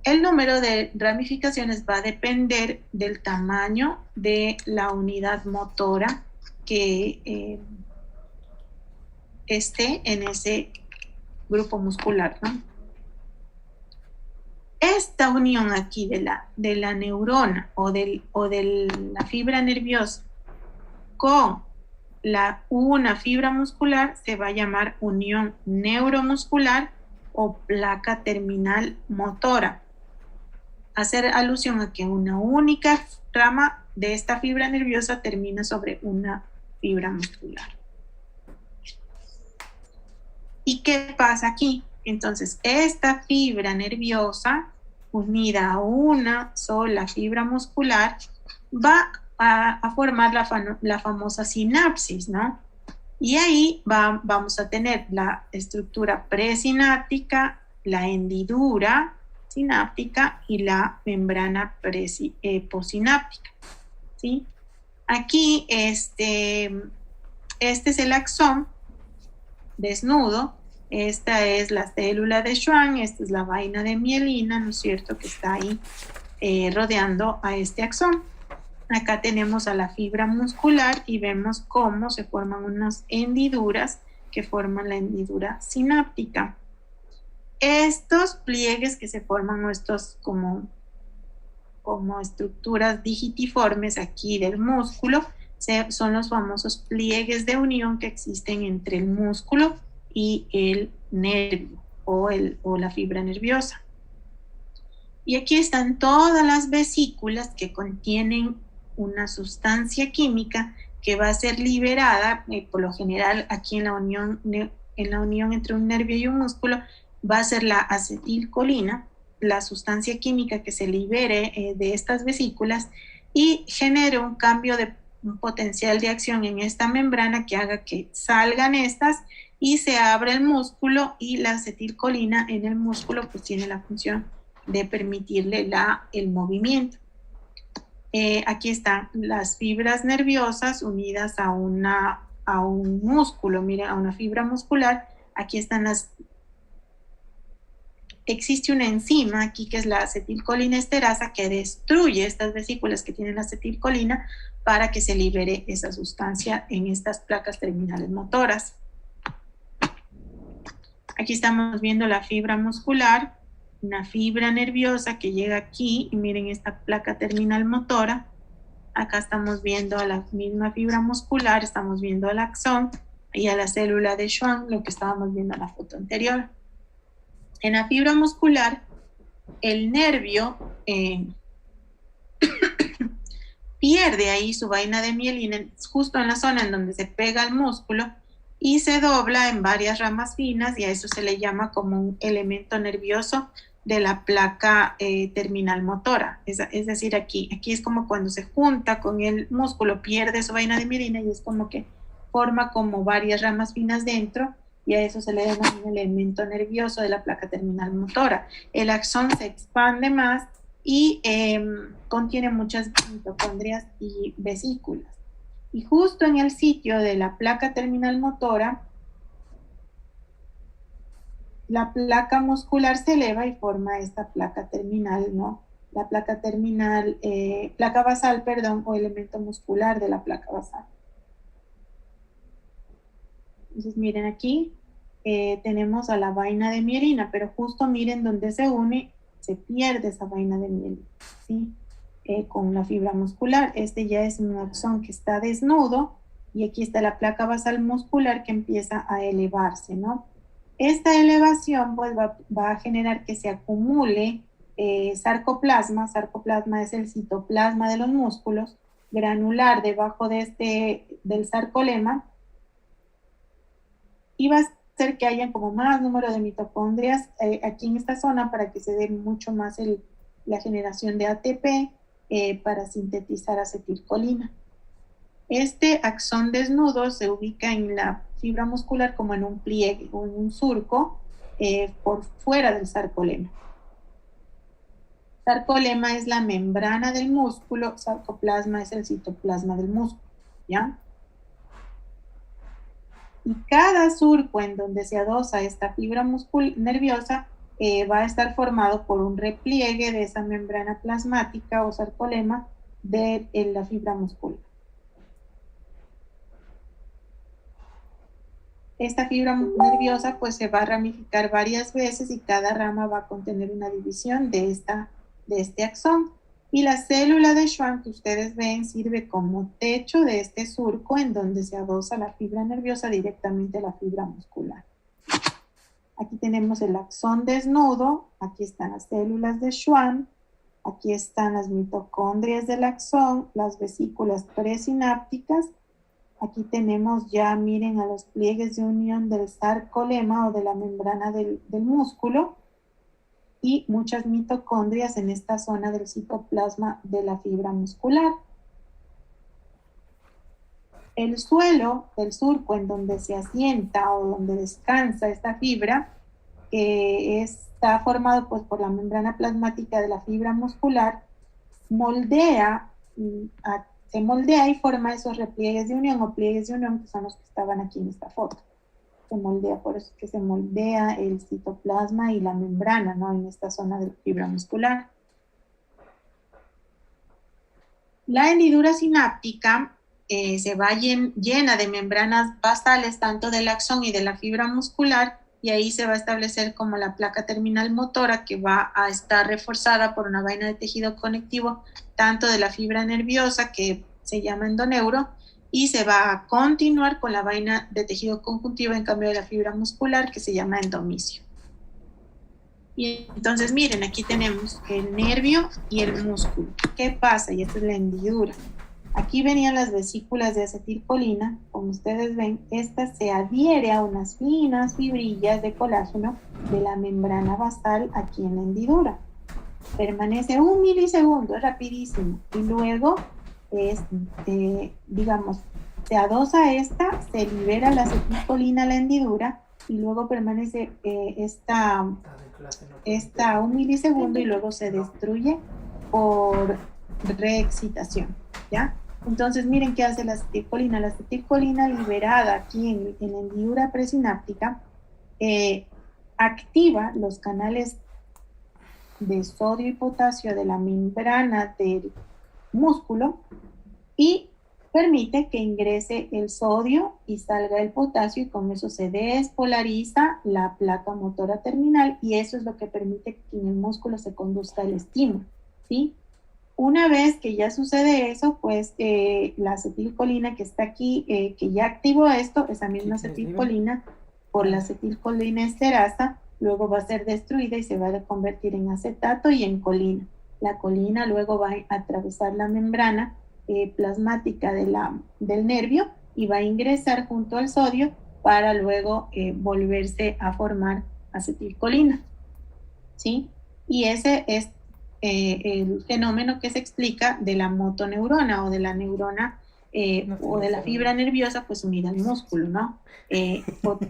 el número de ramificaciones va a depender del tamaño de la unidad motora que esté en ese grupo muscular, ¿no? Esta unión aquí de la neurona o de la fibra nerviosa con una fibra muscular se va a llamar unión neuromuscular o placa terminal motora. Hacer alusión a que una única rama de esta fibra nerviosa termina sobre una fibra muscular. ¿Y qué pasa aquí? Entonces, esta fibra nerviosa unida a una sola fibra muscular va a formar la famosa sinapsis, ¿no? Y ahí vamos a tener la estructura presináptica, la hendidura sináptica y la membrana posináptica, ¿sí? Aquí este es el axón desnudo. Esta es la célula de Schwann, esta es la vaina de mielina, ¿no es cierto?, que está ahí rodeando a este axón. Acá tenemos a la fibra muscular y vemos cómo se forman unas hendiduras que forman la hendidura sináptica. Estos pliegues que se forman, o estos como estructuras digitiformes aquí del músculo, son los famosos pliegues de unión que existen entre el músculo y el nervio o la fibra nerviosa. Y aquí están todas las vesículas que contienen una sustancia química que va a ser liberada, por lo general aquí en la unión entre un nervio y un músculo, va a ser la acetilcolina, la sustancia química que se libere de estas vesículas y genere un cambio de un potencial de acción en esta membrana que haga que salgan estas y se abre el músculo, y la acetilcolina en el músculo pues tiene la función de permitirle el movimiento. Aquí están las fibras nerviosas unidas a un músculo, miren, a una fibra muscular. Aquí están existe una enzima aquí que es la acetilcolina esterasa que destruye estas vesículas que tienen la acetilcolina para que se libere esa sustancia en estas placas terminales motoras. Aquí estamos viendo la fibra muscular, una fibra nerviosa que llega aquí, y miren esta placa terminal motora. Acá estamos viendo a la misma fibra muscular, estamos viendo al axón y a la célula de Schwann, lo que estábamos viendo en la foto anterior. En la fibra muscular, el nervio pierde ahí su vaina de mielina justo en la zona en donde se pega al músculo y se dobla en varias ramas finas, y a eso se le llama como un elemento nervioso de la placa terminal motora. Es decir, aquí es como cuando se junta con el músculo, pierde su vaina de mielina y es como que forma como varias ramas finas dentro, y a eso se le denomina elemento nervioso de la placa terminal motora. El axón se expande más y contiene muchas mitocondrias y vesículas. Y justo en el sitio de la placa terminal motora, la placa muscular se eleva y forma esta placa terminal, ¿no? La placa terminal, placa basal, perdón, o elemento muscular de la placa basal. Entonces miren aquí, tenemos a la vaina de mielina, pero justo miren donde se une, se pierde esa vaina de mielina, ¿sí? Con la fibra muscular. Este ya es un axón que está desnudo, y aquí está la placa basal muscular que empieza a elevarse, ¿no? Esta elevación pues va a generar que se acumule sarcoplasma. Sarcoplasma es el citoplasma de los músculos, granular debajo de del sarcolema, y va a hacer que haya como más número de mitocondrias aquí en esta zona para que se dé mucho más la generación de ATP para sintetizar acetilcolina. Este axón desnudo se ubica en la fibra muscular como en un pliegue o en un surco por fuera del sarcolema. Sarcolema es la membrana del músculo, sarcoplasma es el citoplasma del músculo, ¿ya? Y cada surco en donde se adosa esta fibra nerviosa va a estar formado por un repliegue de esa membrana plasmática o sarcolema de la fibra muscular. Esta fibra nerviosa pues se va a ramificar varias veces y cada rama va a contener una división de este axón. Y la célula de Schwann que ustedes ven sirve como techo de este surco en donde se adosa la fibra nerviosa directamente a la fibra muscular. Aquí tenemos el axón desnudo, aquí están las células de Schwann, aquí están las mitocondrias del axón, las vesículas presinápticas. Aquí tenemos ya, miren, a los pliegues de unión del sarcolema o de la membrana del músculo, y muchas mitocondrias en esta zona del citoplasma de la fibra muscular. El suelo del surco en donde se asienta o donde descansa esta fibra está formado pues, por la membrana plasmática de la fibra muscular, se moldea y forma esos repliegues de unión o pliegues de unión que son los que estaban aquí en esta foto. Se moldea, por eso es que se moldea el citoplasma y la membrana, ¿no? En esta zona de la fibra muscular. La hendidura sináptica se va llena de membranas basales, tanto del axón y de la fibra muscular, y ahí se va a establecer como la placa terminal motora, que va a estar reforzada por una vaina de tejido conectivo, tanto de la fibra nerviosa, que se llama endoneuro, y se va a continuar con la vaina de tejido conjuntivo en cambio de la fibra muscular, que se llama endomisio. Y entonces miren, aquí tenemos el nervio y el músculo. ¿Qué pasa? Y esta es la hendidura. Aquí venían las vesículas de acetilcolina. Como ustedes ven, esta se adhiere a unas finas fibrillas de colágeno de la membrana basal aquí en la hendidura. Permanece 1 milisegundo, es rapidísimo. Y luego se adosa esta, se libera la acetilcolina a la hendidura y luego permanece esta 1 milisegundo y luego se destruye por reexcitación, ¿ya? Entonces miren qué hace la acetilcolina liberada aquí en la hendidura presináptica activa los canales de sodio y potasio de la membrana del músculo y permite que ingrese el sodio y salga el potasio, y con eso se despolariza la placa motora terminal, y eso es lo que permite que en el músculo se conduzca el estímulo, ¿sí? Una vez que ya sucede eso, pues la acetilcolina que está aquí, que ya activó esto, esa misma acetilcolina, por la acetilcolina esterasa, luego va a ser destruida y se va a convertir en acetato y en colina. La colina luego va a atravesar la membrana plasmática del nervio y va a ingresar junto al sodio para luego volverse a formar acetilcolina, ¿sí? Y ese es el fenómeno que se explica de la motoneurona o de la neurona o de la fibra nerviosa, pues unida al músculo, ¿no?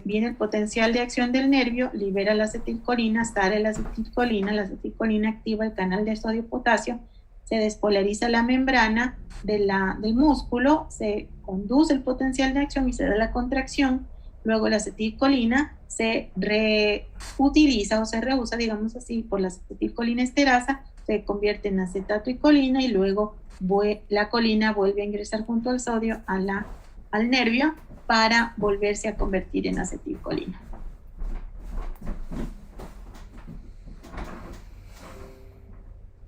Viene el potencial de acción del nervio, libera la acetilcolina, sale la acetilcolina activa el canal de sodio-potasio, se despolariza la membrana del músculo, se conduce el potencial de acción y se da la contracción. Luego la acetilcolina se reutiliza o se reusa, digamos así, por la acetilcolina esterasa, se convierte en acetato y colina y luego la colina vuelve a ingresar junto al sodio al nervio para volverse a convertir en acetilcolina.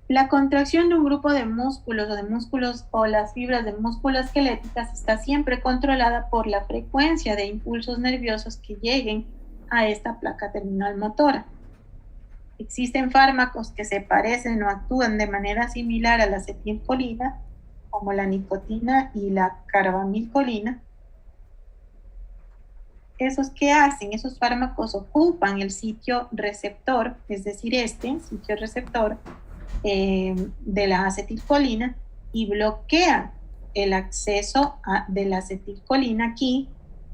La contracción de un grupo de músculos o las fibras de músculo esqueléticas está siempre controlada por la frecuencia de impulsos nerviosos que lleguen a esta placa terminal motora. Existen fármacos que se parecen o actúan de manera similar a la acetilcolina, como la nicotina y la carbamilcolina. Esos fármacos ocupan el sitio receptor, es decir, sitio receptor de la acetilcolina y bloquean el acceso de la acetilcolina aquí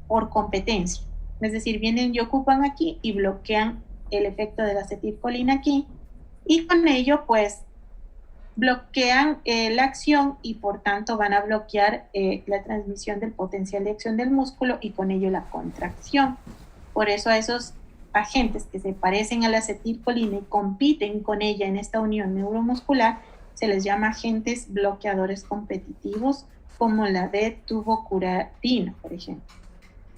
por competencia. Es decir, vienen y ocupan aquí y bloquean el efecto de la acetilcolina aquí y con ello pues bloquean la acción y por tanto van a bloquear la transmisión del potencial de acción del músculo y con ello la contracción. Por eso a esos agentes que se parecen a la acetilcolina y compiten con ella en esta unión neuromuscular se les llama agentes bloqueadores competitivos, como la de tubocuratina, por ejemplo.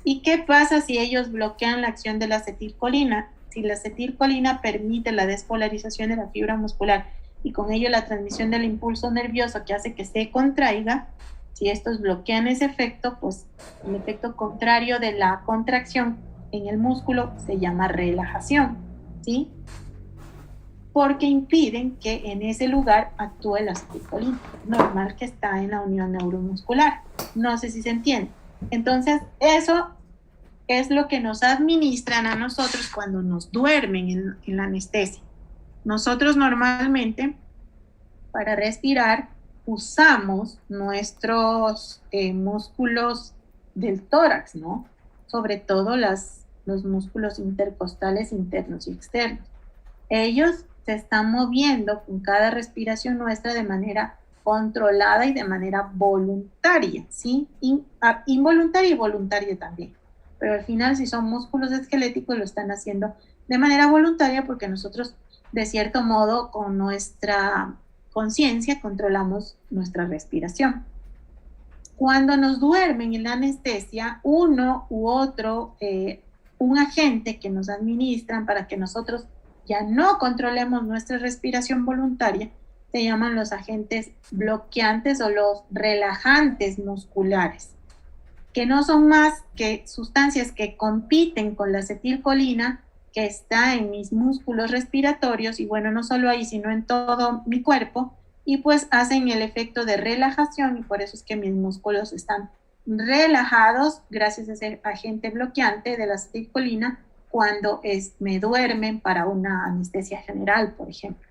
¿Y qué pasa si ellos bloquean la acción de la acetilcolina? Si la acetilcolina permite la despolarización de la fibra muscular y con ello la transmisión del impulso nervioso que hace que se contraiga, si estos bloquean ese efecto, pues el efecto contrario de la contracción en el músculo se llama relajación, ¿sí? Porque impiden que en ese lugar actúe la acetilcolina, normal que está en la unión neuromuscular. No sé si se entiende. Entonces, eso es lo que nos administran a nosotros cuando nos duermen en la anestesia. Nosotros normalmente, para respirar, usamos nuestros músculos del tórax, ¿no? Sobre todo los músculos intercostales internos y externos. Ellos se están moviendo con cada respiración nuestra de manera controlada y de manera voluntaria, ¿sí? Involuntaria y voluntaria también. Pero al final, si son músculos esqueléticos, lo están haciendo de manera voluntaria porque nosotros, de cierto modo, con nuestra conciencia, controlamos nuestra respiración. Cuando nos duermen en la anestesia, uno u otro, un agente que nos administran para que nosotros ya no controlemos nuestra respiración voluntaria, se llaman los agentes bloqueantes o los relajantes musculares, que no son más que sustancias que compiten con la acetilcolina que está en mis músculos respiratorios y bueno, no solo ahí, sino en todo mi cuerpo y pues hacen el efecto de relajación y por eso es que mis músculos están relajados gracias a ese agente bloqueante de la acetilcolina cuando me duermen para una anestesia general, por ejemplo.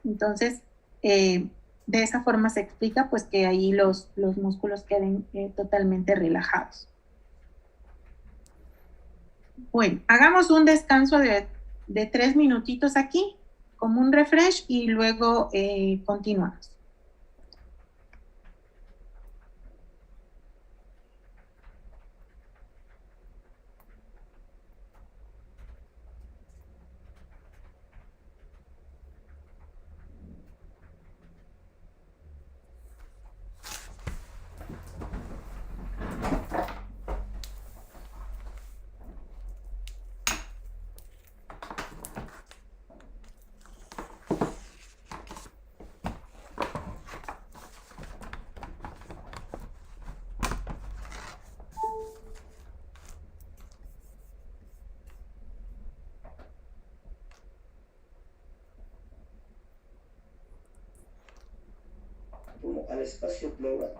Entonces, de esa forma se explica pues que ahí los músculos queden totalmente relajados. Bueno, hagamos un descanso de 3 minutitos aquí, como un refresh y luego continuamos. Como al espacio global.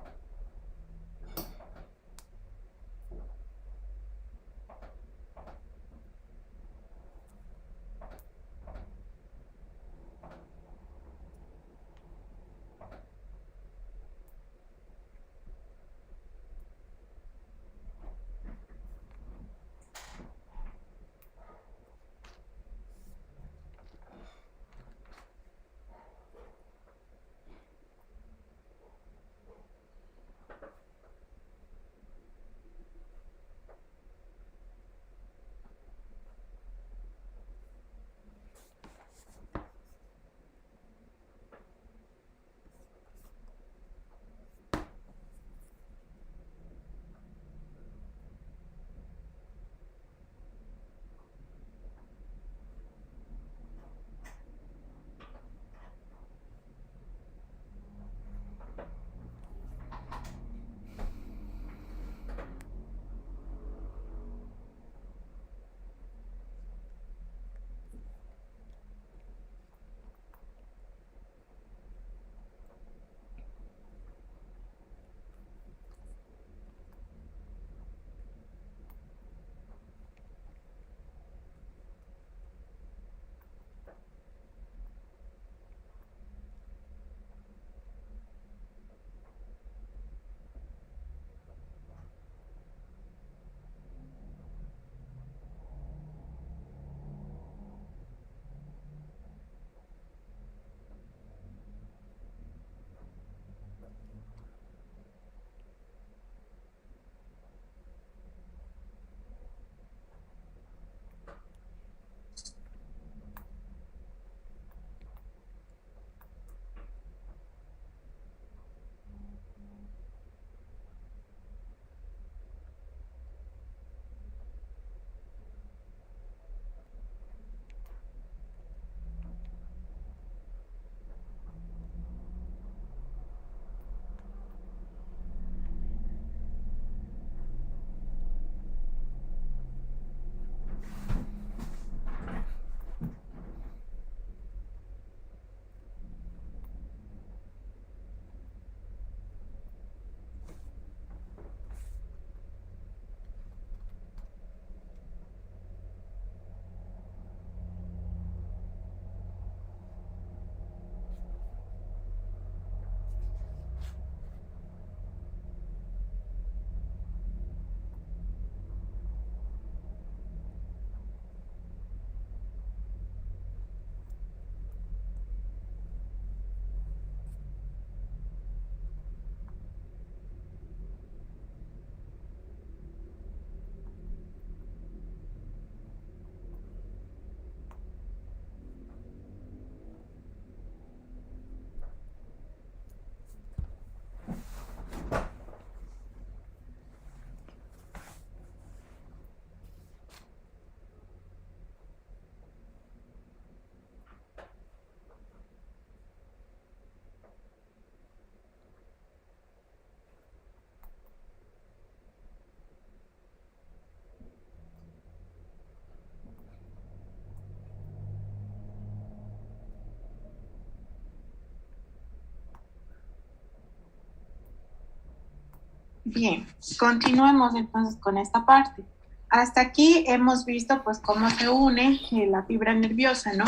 Bien, continuemos entonces con esta parte. Hasta aquí hemos visto pues cómo se une la fibra nerviosa, ¿no?,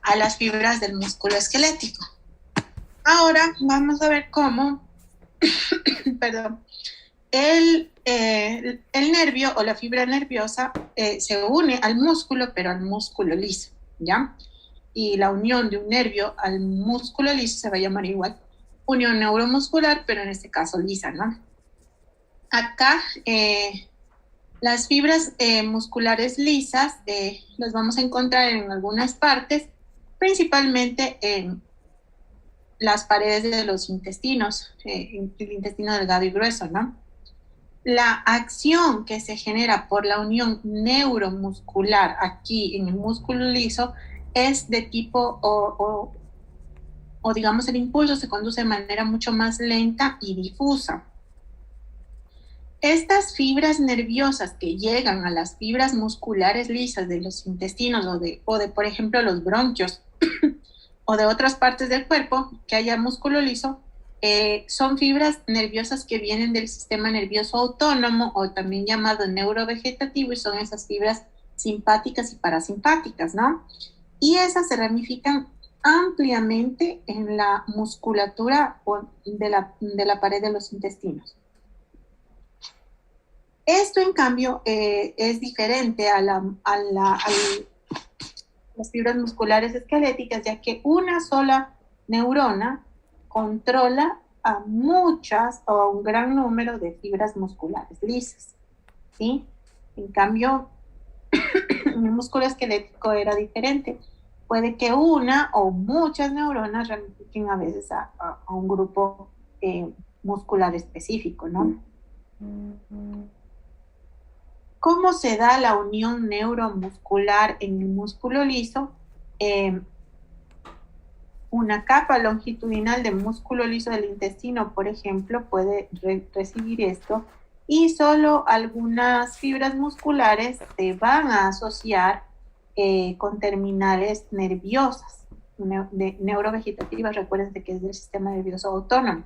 a las fibras del músculo esquelético. Ahora vamos a ver cómo, perdón, el nervio o la fibra nerviosa se une al músculo, pero al músculo liso, ¿ya? Y la unión de un nervio al músculo liso se va a llamar igual unión neuromuscular, pero en este caso lisa, ¿no? Acá las fibras musculares lisas las vamos a encontrar en algunas partes, principalmente en las paredes de los intestinos, el intestino delgado y grueso, ¿no? La acción que se genera por la unión neuromuscular aquí en el músculo liso es de tipo, o digamos el impulso se conduce de manera mucho más lenta y difusa. Estas fibras nerviosas que llegan a las fibras musculares lisas de los intestinos o de por ejemplo, los bronquios o de otras partes del cuerpo que haya músculo liso, son fibras nerviosas que vienen del sistema nervioso autónomo o también llamado neurovegetativo, y son esas fibras simpáticas y parasimpáticas, ¿no? Y esas se ramifican ampliamente en la musculatura de la pared de los intestinos. Esto, en cambio, es diferente a las fibras musculares esqueléticas, ya que una sola neurona controla a muchas o a un gran número de fibras musculares lisas, ¿sí? En cambio, en el músculo esquelético era diferente. Puede que una o muchas neuronas ramifiquen a veces a un grupo muscular específico, ¿no? ¿Cómo se da la unión neuromuscular en el músculo liso? Una capa longitudinal de músculo liso del intestino, por ejemplo, puede recibir esto, y solo algunas fibras musculares se van a asociar con terminales nerviosas, neurovegetativas. Recuerden que es del sistema nervioso autónomo.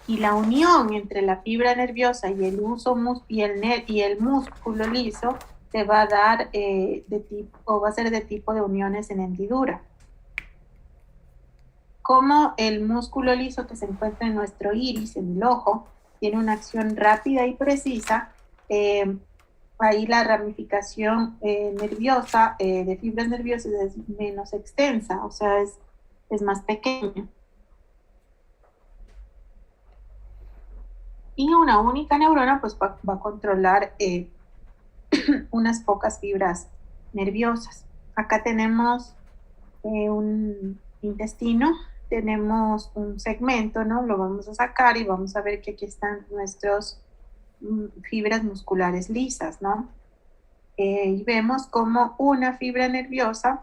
Y la unión entre la fibra nerviosa y el músculo liso se va a dar va a ser de tipo de uniones en hendidura. Como el músculo liso que se encuentra en nuestro iris, en el ojo, tiene una acción rápida y precisa, ahí la ramificación nerviosa de fibras nerviosas es menos extensa, o sea, es más pequeña. Y una única neurona pues va a controlar unas pocas fibras nerviosas. Acá tenemos un intestino, tenemos un segmento, ¿no? Lo vamos a sacar y vamos a ver que aquí están nuestras fibras musculares lisas, ¿no? Y vemos como una fibra nerviosa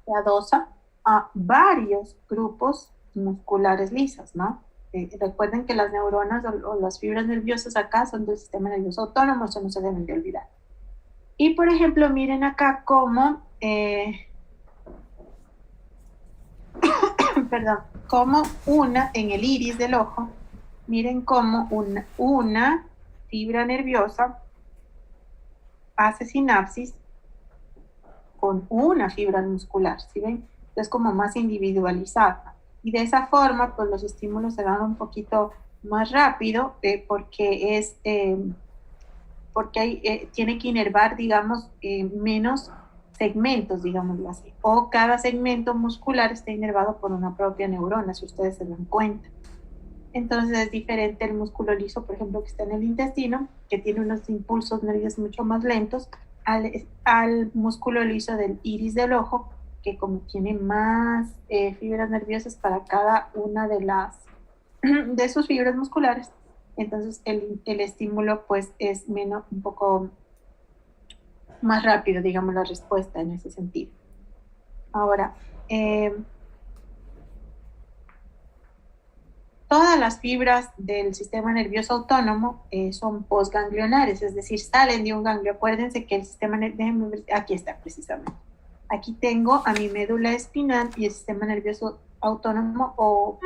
se adosa a varios grupos musculares lisas, ¿no? Recuerden que las neuronas o las fibras nerviosas acá son del sistema nervioso autónomo, eso no se deben de olvidar. Y por ejemplo, miren acá cómo, como una en el iris del ojo, miren cómo una fibra nerviosa hace sinapsis con una fibra muscular, ¿sí ven? Es como más individualizada. Y de esa forma, pues los estímulos se dan un poquito más rápido porque tiene que inervar, digamos, menos segmentos, digámoslo así. O cada segmento muscular está inervado por una propia neurona, si ustedes se dan cuenta. Entonces es diferente el músculo liso, por ejemplo, que está en el intestino, que tiene unos impulsos nerviosos mucho más lentos, al músculo liso del iris del ojo, que como tiene más fibras nerviosas para cada una de sus fibras musculares, entonces el estímulo pues es un poco más rápido, digamos, la respuesta en ese sentido. Ahora, todas las fibras del sistema nervioso autónomo son postganglionares, es decir, salen de un ganglio. Acuérdense que el sistema nervioso, aquí está precisamente. Aquí tengo a mi médula espinal y el sistema nervioso autónomo o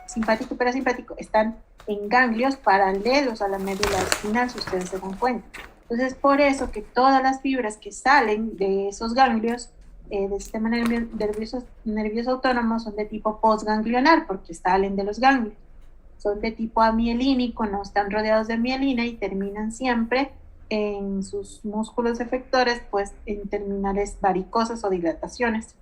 simpático y parasimpático están en ganglios paralelos a la médula espinal, si ustedes se dan cuenta. Entonces, por eso que todas las fibras que salen de esos ganglios del sistema nervioso autónomo son de tipo postganglionar, porque salen de los ganglios. Son de tipo amielínico, no están rodeados de mielina y terminan siempre en sus músculos efectores, pues en terminales varicosas o dilataciones.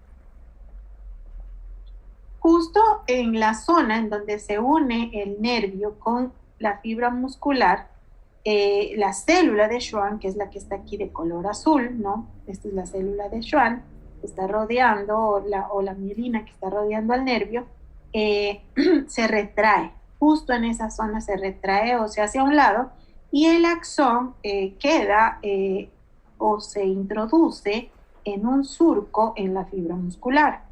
Justo en la zona en donde se une el nervio con la fibra muscular, la célula de Schwann, que es la que está aquí de color azul, ¿no? Esta es la célula de Schwann, que está rodeando, o la mielina que está rodeando al nervio, se retrae. Justo en esa zona se retrae o se hace a un lado, y el axón queda o se introduce en un surco en la fibra muscular.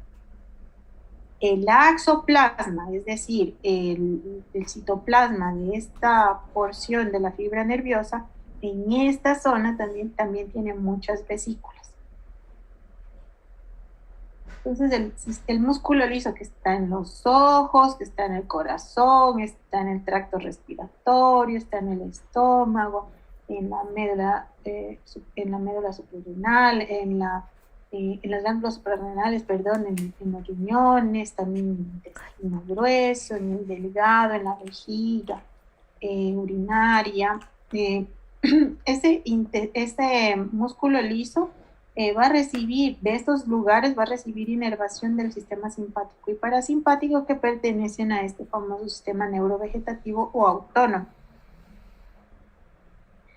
El axoplasma, es decir, el citoplasma de esta porción de la fibra nerviosa, en esta zona también tiene muchas vesículas. Entonces el músculo liso que está en los ojos, que está en el corazón, está en el tracto respiratorio, está en el estómago, en la médula suprarrenal, en las glándulas suprarrenales, en los riñones, también en el intestino grueso, en el delgado, en la vejiga urinaria. Ese músculo liso va a recibir, de estos lugares va a recibir inervación del sistema simpático y parasimpático que pertenecen a este famoso sistema neurovegetativo o autónomo.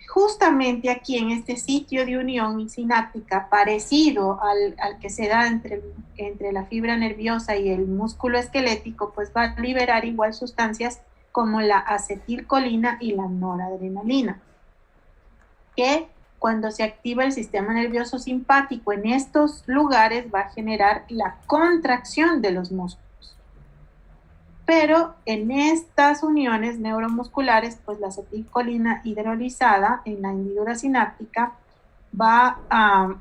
Justamente aquí en este sitio de unión sináptica parecido al que se da entre la fibra nerviosa y el músculo esquelético, pues va a liberar igual sustancias como la acetilcolina y la noradrenalina, que cuando se activa el sistema nervioso simpático en estos lugares va a generar la contracción de los músculos. Pero en estas uniones neuromusculares, pues la acetilcolina hidrolizada en la hendidura sináptica va a,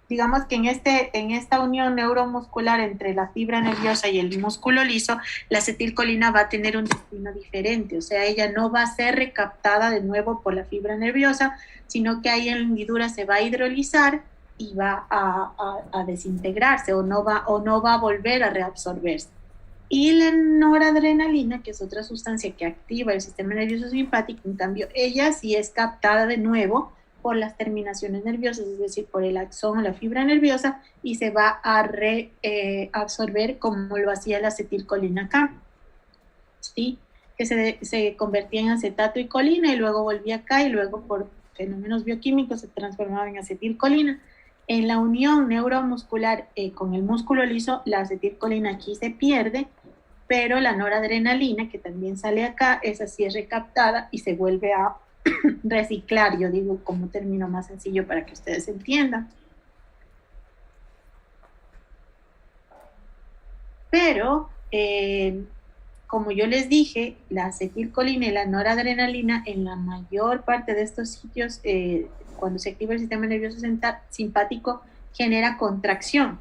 digamos que en esta unión neuromuscular entre la fibra nerviosa y el músculo liso, la acetilcolina va a tener un destino diferente, o sea, ella no va a ser recaptada de nuevo por la fibra nerviosa, sino que ahí en la hendidura se va a hidrolizar y va a desintegrarse o no va a volver a reabsorberse. Y la noradrenalina, que es otra sustancia que activa el sistema nervioso simpático, en cambio, ella sí es captada de nuevo por las terminaciones nerviosas, es decir, por el axón o la fibra nerviosa, y se va a reabsorber como lo hacía la acetilcolina acá, ¿sí? Que se convertía en acetato y colina y luego volvía acá y luego por fenómenos bioquímicos se transformaba en acetilcolina. En la unión neuromuscular con el músculo liso, la acetilcolina aquí se pierde, pero la noradrenalina, que también sale acá, esa sí es recaptada y se vuelve a reciclar, yo digo como término más sencillo para que ustedes entiendan. Pero, como yo les dije, la acetilcolina y la noradrenalina en la mayor parte de estos sitios, cuando se activa el sistema nervioso simpático, genera contracción,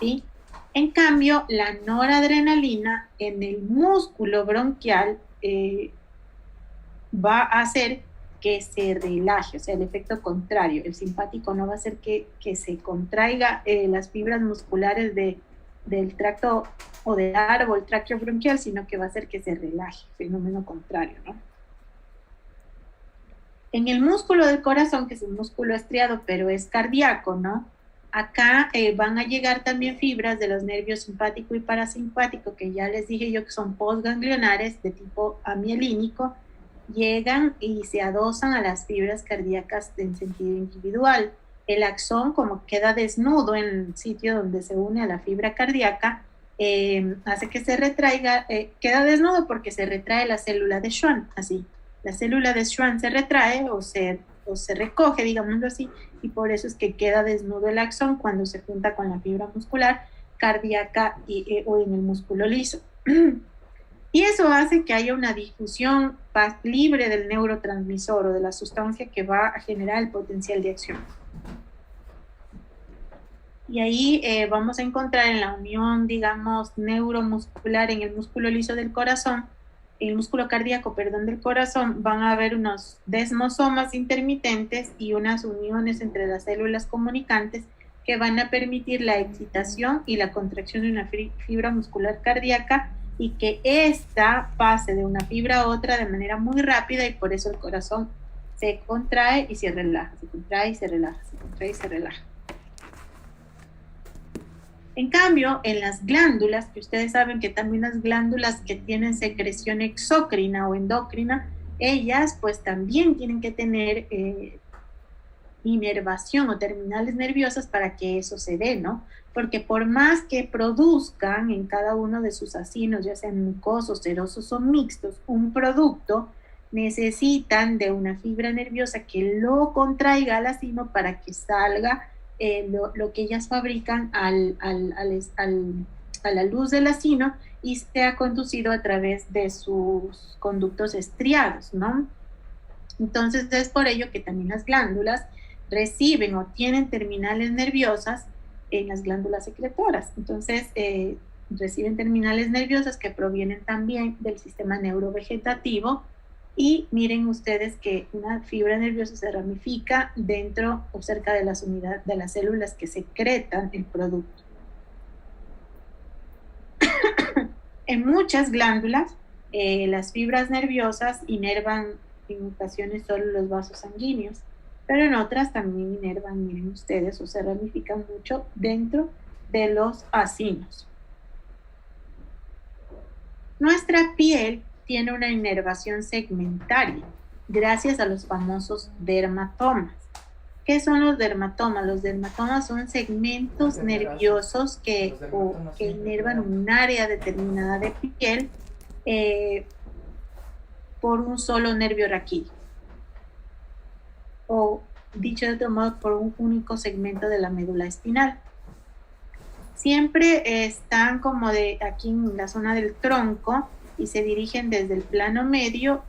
¿sí? En cambio, la noradrenalina en el músculo bronquial va a hacer que se relaje, o sea, el efecto contrario. El simpático no va a hacer que se contraiga las fibras musculares del tracto o del árbol tráqueo-bronquial, sino que va a hacer que se relaje, fenómeno contrario, ¿no? En el músculo del corazón, que es un músculo estriado, pero es cardíaco, ¿no? Acá van a llegar también fibras de los nervios simpático y parasimpático, que ya les dije yo que son postganglionares de tipo amielínico, llegan y se adosan a las fibras cardíacas en sentido individual. El axón, como queda desnudo en el sitio donde se une a la fibra cardíaca, hace que se retraiga, queda desnudo porque se retrae la célula de Schwann, así. La célula de Schwann se retrae o se recoge, digámoslo así, y por eso es que queda desnudo el axón cuando se junta con la fibra muscular cardíaca o en el músculo liso. Y eso hace que haya una difusión libre del neurotransmisor o de la sustancia que va a generar el potencial de acción. Y ahí vamos a encontrar en la unión, digamos, neuromuscular en el músculo liso del corazón, el músculo cardíaco, perdón, del corazón, van a haber unos desmosomas intermitentes y unas uniones entre las células comunicantes que van a permitir la excitación y la contracción de una fibra muscular cardíaca y que ésta pase de una fibra a otra de manera muy rápida y por eso el corazón se contrae y se relaja, se contrae y se relaja, se contrae y se relaja. En cambio, en las glándulas, que ustedes saben que también las glándulas que tienen secreción exócrina o endocrina, ellas pues también tienen que tener inervación o terminales nerviosas para que eso se dé, ¿no? Porque por más que produzcan en cada uno de sus acinos, ya sean mucosos, serosos o mixtos, un producto, necesitan de una fibra nerviosa que lo contraiga al acino para que salga lo que ellas fabrican a la luz del acino y sea conducido a través de sus conductos estriados, ¿no? Entonces es por ello que también las glándulas reciben o tienen terminales nerviosas en las glándulas secretoras. Entonces reciben terminales nerviosas que provienen también del sistema neurovegetativo. Y miren ustedes que una fibra nerviosa se ramifica dentro o cerca de las unidades de las células que secretan el producto. En muchas glándulas, las fibras nerviosas inervan en ocasiones solo los vasos sanguíneos, pero en otras también inervan, miren ustedes, o se ramifican mucho dentro de los acinos. Nuestra piel tiene una inervación segmentaria gracias a los famosos dermatomas. ¿Qué son los dermatomas? Los dermatomas son segmentos nerviosos que inervan un área determinada de piel por un solo nervio raquídeo. O dicho de otro modo, por un único segmento de la médula espinal. Siempre están como de aquí en la zona del tronco y se dirigen desde el plano medio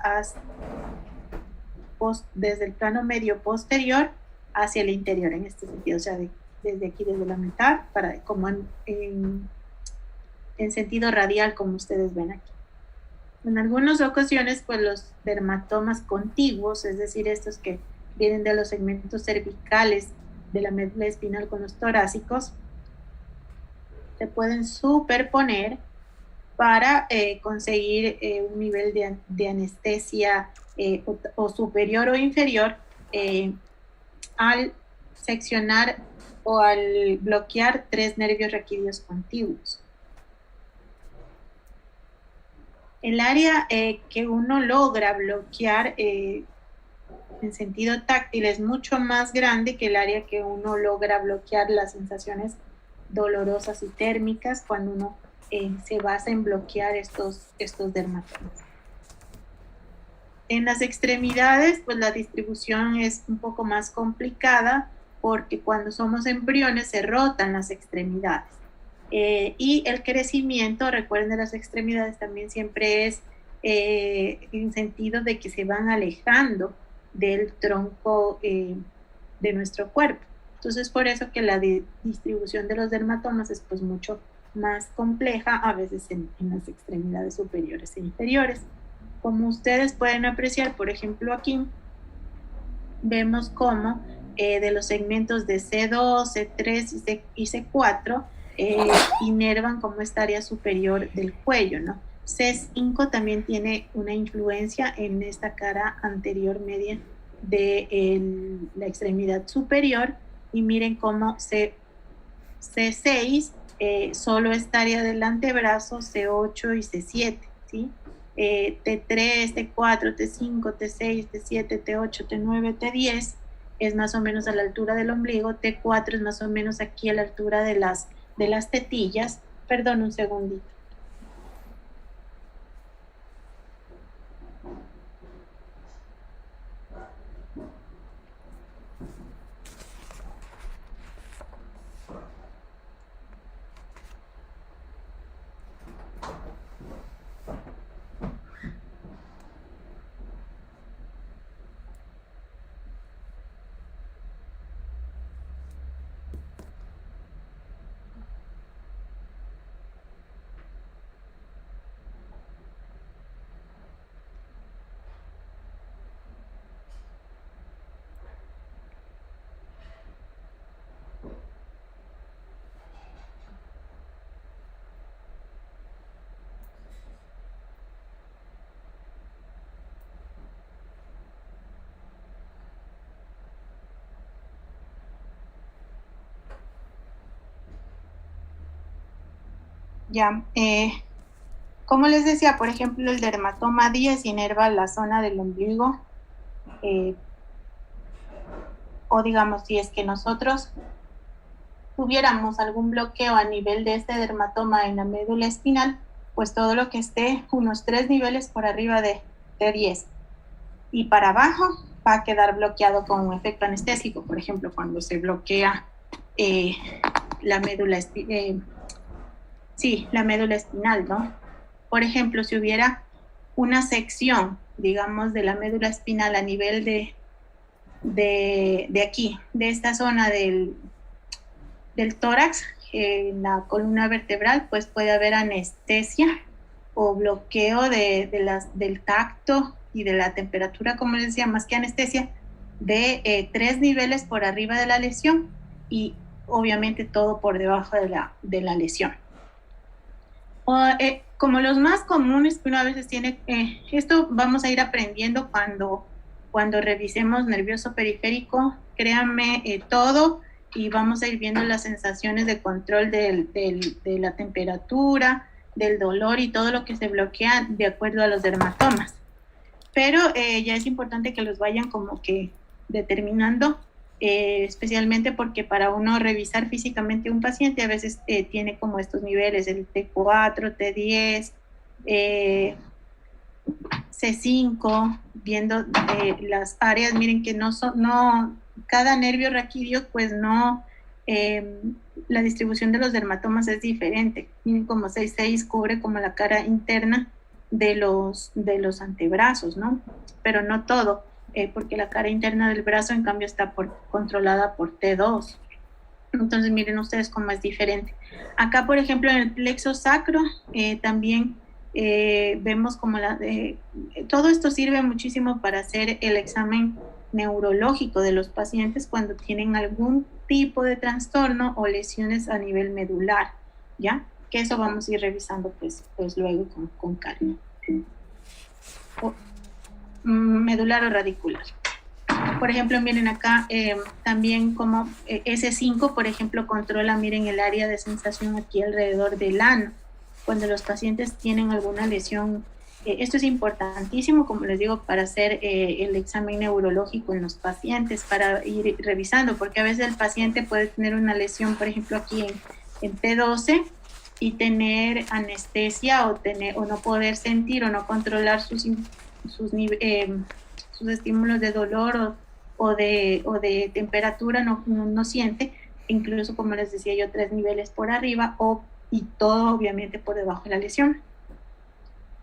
desde el plano medio posterior hacia el interior en este sentido, o sea, desde aquí, desde la mitad, como en sentido radial, como ustedes ven aquí. En algunas ocasiones, pues los dermatomas contiguos, es decir, estos que vienen de los segmentos cervicales de la médula espinal con los torácicos, se pueden superponer para conseguir un nivel de anestesia o superior o inferior al seccionar o al bloquear 3 nervios raquídeos contiguos. El área que uno logra bloquear en sentido táctil es mucho más grande que el área que uno logra bloquear las sensaciones dolorosas y térmicas cuando uno se basa en bloquear estos dermatomas. En las extremidades, pues la distribución es un poco más complicada porque cuando somos embriones se rotan las extremidades. Y el crecimiento, recuerden, de las extremidades también siempre es en sentido de que se van alejando del tronco de nuestro cuerpo. Entonces, por eso que la distribución de los dermatomas es pues mucho más compleja, a veces en las extremidades superiores e inferiores. Como ustedes pueden apreciar, por ejemplo, aquí vemos cómo de los segmentos de C2, C3 y C4 inervan como esta área superior del cuello, ¿no? C5 también tiene una influencia en esta cara anterior media de la extremidad superior, y miren cómo C6 solo esta área del antebrazo, C8 y C7, ¿sí? T3, T4, T5, T6, T7, T8, T9, T10 es más o menos a la altura del ombligo, T4 es más o menos aquí a la altura de las tetillas. Perdón, un segundito. Ya, como les decía, por ejemplo, el dermatoma 10 inerva la zona del ombligo, o digamos, si es que nosotros tuviéramos algún bloqueo a nivel de este dermatoma en la médula espinal, pues todo lo que esté unos 3 niveles por arriba de 10 y para abajo va a quedar bloqueado con un efecto anestésico, por ejemplo, cuando se bloquea la médula espinal, ¿no? Por ejemplo, si hubiera una sección, digamos, de la médula espinal a nivel de aquí, de esta zona del tórax, en la columna vertebral, pues puede haber anestesia o bloqueo del tacto y de la temperatura, como les decía, más que anestesia, de 3 niveles por arriba de la lesión y obviamente todo por debajo de la lesión. Como los más comunes que uno a veces tiene, esto vamos a ir aprendiendo cuando revisemos nervioso periférico, créanme, todo, y vamos a ir viendo las sensaciones de control de la temperatura, del dolor y todo lo que se bloquea de acuerdo a los dermatomas. Pero ya es importante que los vayan como que determinando, especialmente porque para uno revisar físicamente un paciente a veces tiene como estos niveles, el T4, T10, C5, viendo las áreas, miren que no cada nervio raquídeo, pues no, la distribución de los dermatomas es diferente. Miren como 6.6 cubre como la cara interna de los antebrazos, ¿no? Pero no todo, porque la cara interna del brazo en cambio está controlada por T2. Entonces miren ustedes cómo es diferente. Acá, por ejemplo, en el plexo sacro también vemos como todo esto sirve muchísimo para hacer el examen neurológico de los pacientes cuando tienen algún tipo de trastorno o lesiones a nivel medular, ¿ya? Que eso vamos a ir revisando pues luego con calma. Medular o radicular. Por ejemplo, miren acá también como S5, por ejemplo, controla, miren, el área de sensación aquí alrededor del ano. Cuando los pacientes tienen alguna lesión, esto es importantísimo, como les digo, para hacer el examen neurológico en los pacientes, para ir revisando, porque a veces el paciente puede tener una lesión, por ejemplo, aquí en T12 y tener anestesia o no poder sentir o no controlar sus estímulos de dolor o de temperatura, no siente, incluso como les decía yo, 3 niveles por arriba y todo obviamente por debajo de la lesión.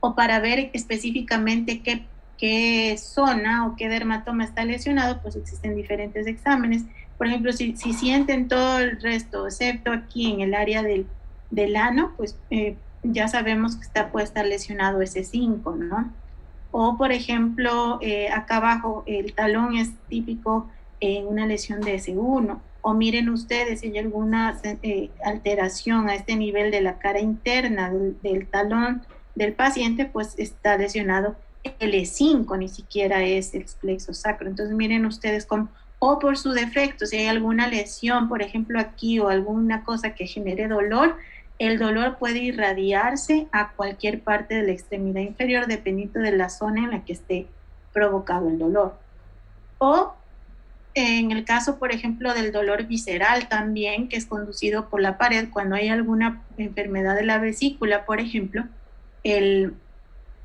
O para ver específicamente qué zona o qué dermatoma está lesionado, pues existen diferentes exámenes. Por ejemplo, si sienten todo el resto, excepto aquí en el área del ano, pues ya sabemos que puede estar lesionado S5, ¿no? O, por ejemplo, acá abajo el talón es típico en una lesión de S1. O miren ustedes si hay alguna alteración a este nivel de la cara interna del talón del paciente, pues está lesionado el E5, ni siquiera es el plexo sacro. Entonces miren ustedes o por su defecto, si hay alguna lesión, por ejemplo aquí, o alguna cosa que genere dolor, el dolor puede irradiarse a cualquier parte de la extremidad inferior dependiendo de la zona en la que esté provocado el dolor. O en el caso, por ejemplo, del dolor visceral también, que es conducido por la pared, cuando hay alguna enfermedad de la vesícula, por ejemplo,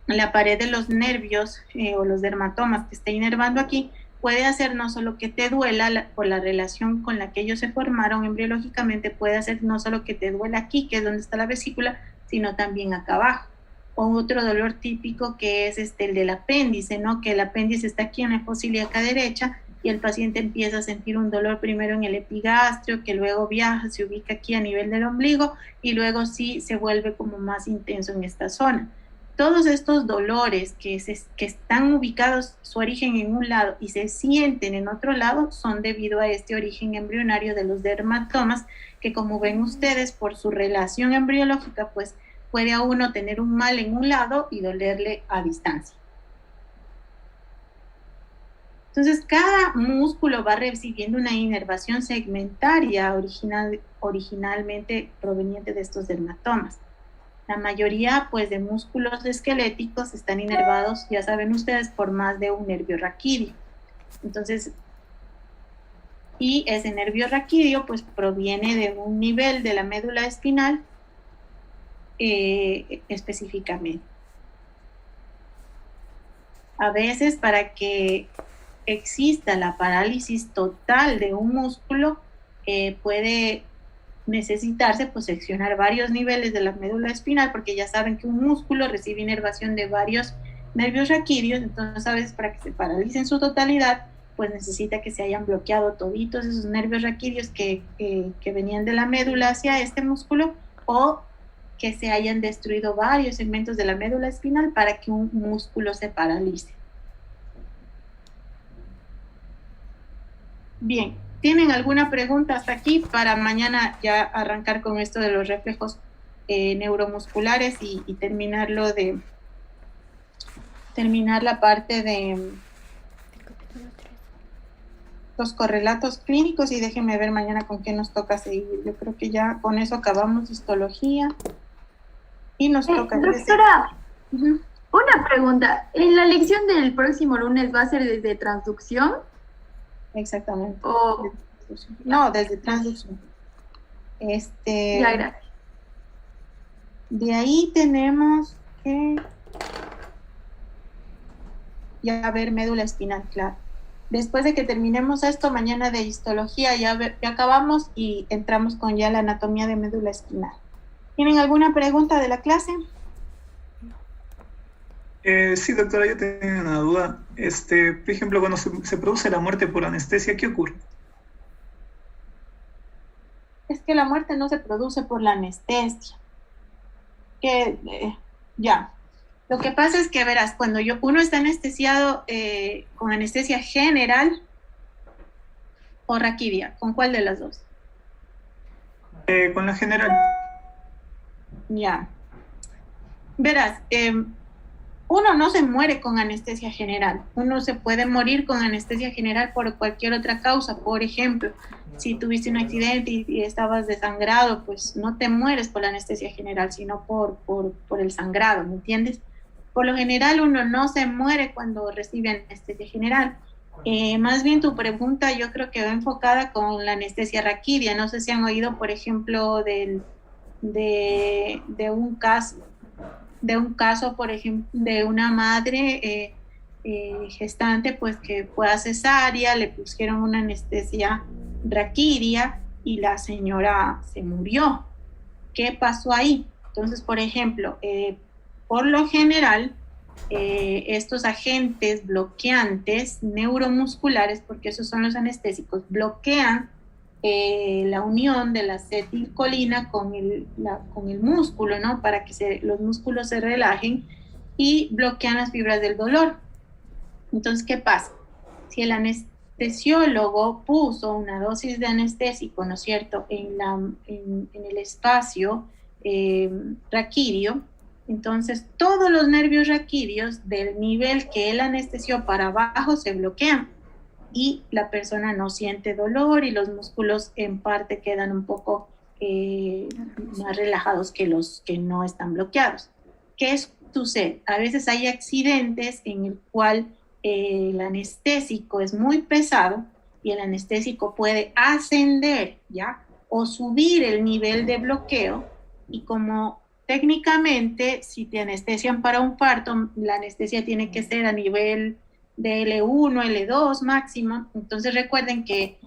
la pared de los nervios o los dermatomas que está inervando aquí puede hacer no solo que te duela por la relación con la que ellos se formaron embriológicamente, puede hacer no solo que te duela aquí, que es donde está la vesícula, sino también acá abajo. O otro dolor típico que es el del apéndice, ¿no? Que el apéndice está aquí en la fosa ilíaca derecha y el paciente empieza a sentir un dolor primero en el epigastrio, que luego viaja, se ubica aquí a nivel del ombligo y luego sí se vuelve como más intenso en esta zona. Todos estos dolores que están ubicados su origen en un lado y se sienten en otro lado son debido a este origen embrionario de los dermatomas, que como ven ustedes por su relación embriológica, pues puede a uno tener un mal en un lado y dolerle a distancia. Entonces, cada músculo va recibiendo una inervación segmentaria originalmente proveniente de estos dermatomas. La mayoría pues de músculos esqueléticos están inervados, ya saben ustedes, por más de un nervio raquídeo. Entonces, y ese nervio raquídeo pues proviene de un nivel de la médula espinal específicamente. A veces para que exista la parálisis total de un músculo puede necesitarse pues seccionar varios niveles de la médula espinal, porque ya saben que un músculo recibe inervación de varios nervios raquídeos. Entonces a veces para que se paralice en su totalidad pues necesita que se hayan bloqueado toditos esos nervios raquídeos que venían de la médula hacia este músculo, o que se hayan destruido varios segmentos de la médula espinal para que un músculo se paralice. Bien, ¿tienen alguna pregunta hasta aquí para mañana ya arrancar con esto de los reflejos neuromusculares y terminar la parte de los correlatos clínicos? Y déjenme ver mañana con qué nos toca seguir. Yo creo que ya con eso acabamos histología y nos toca... Doctora, una pregunta. ¿En la lección del próximo lunes va a ser desde transducción? Exactamente. O... No, desde transducción. Ya, gracias. De ahí tenemos que ya ver médula espinal, claro. Después de que terminemos esto, mañana de histología ya acabamos y entramos con ya la anatomía de médula espinal. ¿Tienen alguna pregunta de la clase? Sí, doctora, yo tengo una duda. Por ejemplo, cuando se produce la muerte por anestesia, ¿qué ocurre? Es que la muerte no se produce por la anestesia. Lo que pasa es que, verás, cuando uno está anestesiado con anestesia general o raquídea, ¿con cuál de las dos? Con la general. Ya. Verás, uno no se muere con anestesia general. Uno se puede morir con anestesia general por cualquier otra causa. Por ejemplo, si tuviste un accidente y estabas desangrado, pues no te mueres por la anestesia general, sino por el sangrado, ¿me entiendes? Por lo general uno no se muere cuando recibe anestesia general. Más bien tu pregunta yo creo que va enfocada con la anestesia raquídea. No sé si han oído, por ejemplo, de un caso, por ejemplo, de una madre gestante, pues que fue a cesárea, le pusieron una anestesia raquídea y la señora se murió. ¿Qué pasó ahí? Entonces, por ejemplo, por lo general, estos agentes bloqueantes neuromusculares, porque esos son los anestésicos, bloquean la unión de la acetilcolina con el músculo, ¿no? Para que los músculos se relajen, y bloquean las fibras del dolor. Entonces, ¿qué pasa? Si el anestesiólogo puso una dosis de anestésico, ¿no es cierto?, en el espacio raquídeo, entonces todos los nervios raquídeos del nivel que él anestesió para abajo se bloquean y la persona no siente dolor y los músculos en parte quedan un poco más relajados que los que no están bloqueados. ¿Qué sucede? A veces hay accidentes en el cual el anestésico es muy pesado y el anestésico puede ascender, ¿ya?, o subir el nivel de bloqueo, y como técnicamente, si te anestesian para un parto, la anestesia tiene que ser a nivel de L1, L2 máximo. Entonces recuerden que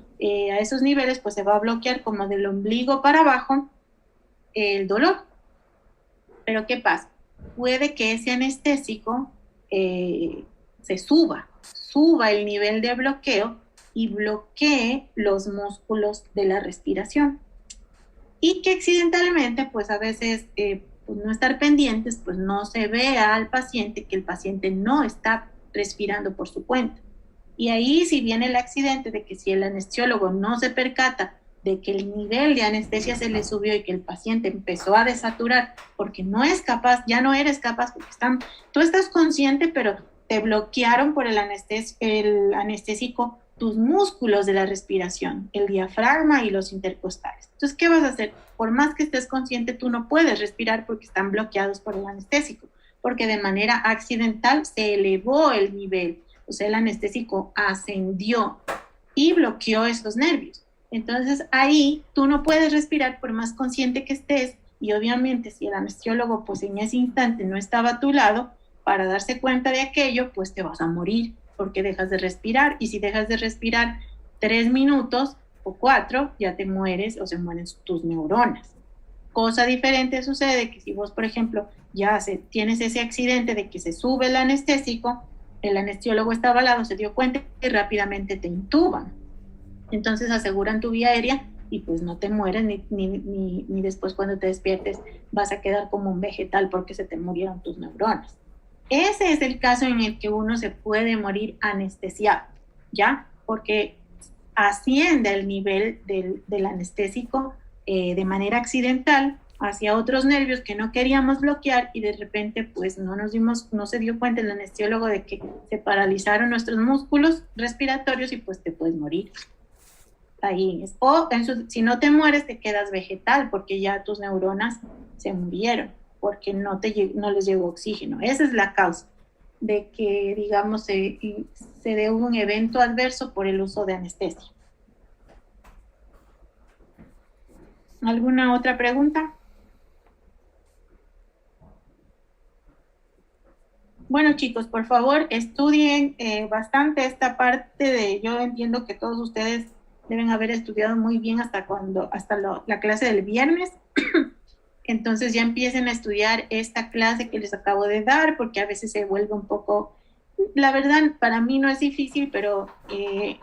a esos niveles pues se va a bloquear como del ombligo para abajo el dolor. Pero ¿qué pasa? Puede que ese anestésico se suba el nivel de bloqueo y bloquee los músculos de la respiración. Y que accidentalmente, pues a veces, pues no estar pendientes, pues no se vea al paciente que el paciente no está respirando por su cuenta. Y ahí si viene el accidente de que si el anestesiólogo no se percata de que el nivel de anestesia se le subió y que el paciente empezó a desaturar porque no es capaz, ya no eres capaz, porque tú estás consciente, pero te bloquearon por el anestésico tus músculos de la respiración, el diafragma y los intercostales. Entonces, ¿qué vas a hacer? Por más que estés consciente, tú no puedes respirar porque están bloqueados por el anestésico, porque de manera accidental se elevó el nivel, o sea, el anestésico ascendió y bloqueó esos nervios. Entonces, ahí tú no puedes respirar por más consciente que estés, y obviamente si el anestesiólogo pues en ese instante no estaba a tu lado para darse cuenta de aquello, pues te vas a morir porque dejas de respirar, y si dejas de respirar 3 minutos o 4, ya te mueres o se mueren tus neuronas. Cosa diferente sucede que si vos, por ejemplo, tienes ese accidente de que se sube el anestésico, el anestesiólogo estaba al lado, se dio cuenta y rápidamente te intuban. Entonces aseguran tu vía aérea y pues no te mueres ni después cuando te despiertes vas a quedar como un vegetal porque se te murieron tus neuronas. Ese es el caso en el que uno se puede morir anestesiado, ¿ya? Porque asciende el nivel del anestésico de manera accidental hacia otros nervios que no queríamos bloquear, y de repente pues no se dio cuenta el anestesiólogo de que se paralizaron nuestros músculos respiratorios y pues te puedes morir. Ahí es. O si no te mueres, te quedas vegetal porque ya tus neuronas se murieron, porque no les llegó oxígeno. Esa es la causa de que, digamos, se dé un evento adverso por el uso de anestesia. ¿Alguna otra pregunta? Bueno, chicos, por favor, estudien bastante esta parte yo entiendo que todos ustedes deben haber estudiado muy bien hasta la clase del viernes. Entonces ya empiecen a estudiar esta clase que les acabo de dar, porque a veces se vuelve un poco, la verdad, para mí no es difícil, pero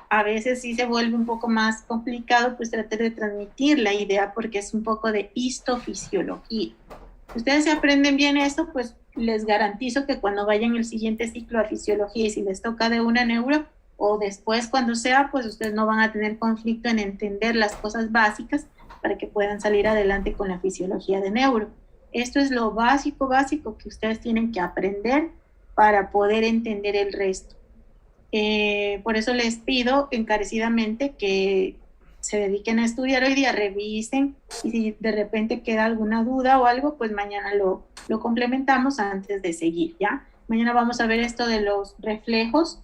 a veces sí se vuelve un poco más complicado, pues tratar de transmitir la idea, porque es un poco de histofisiología. Si ustedes se aprenden bien eso, pues les garantizo que cuando vayan el siguiente ciclo a fisiología y si les toca de una neuro, o después cuando sea, pues ustedes no van a tener conflicto en entender las cosas básicas para que puedan salir adelante con la fisiología de neuro. Esto es lo básico que ustedes tienen que aprender para poder entender el resto. Por eso les pido encarecidamente que se dediquen a estudiar hoy día, revisen, y si de repente queda alguna duda o algo, pues mañana lo complementamos antes de seguir, ¿ya? Mañana vamos a ver esto de los reflejos,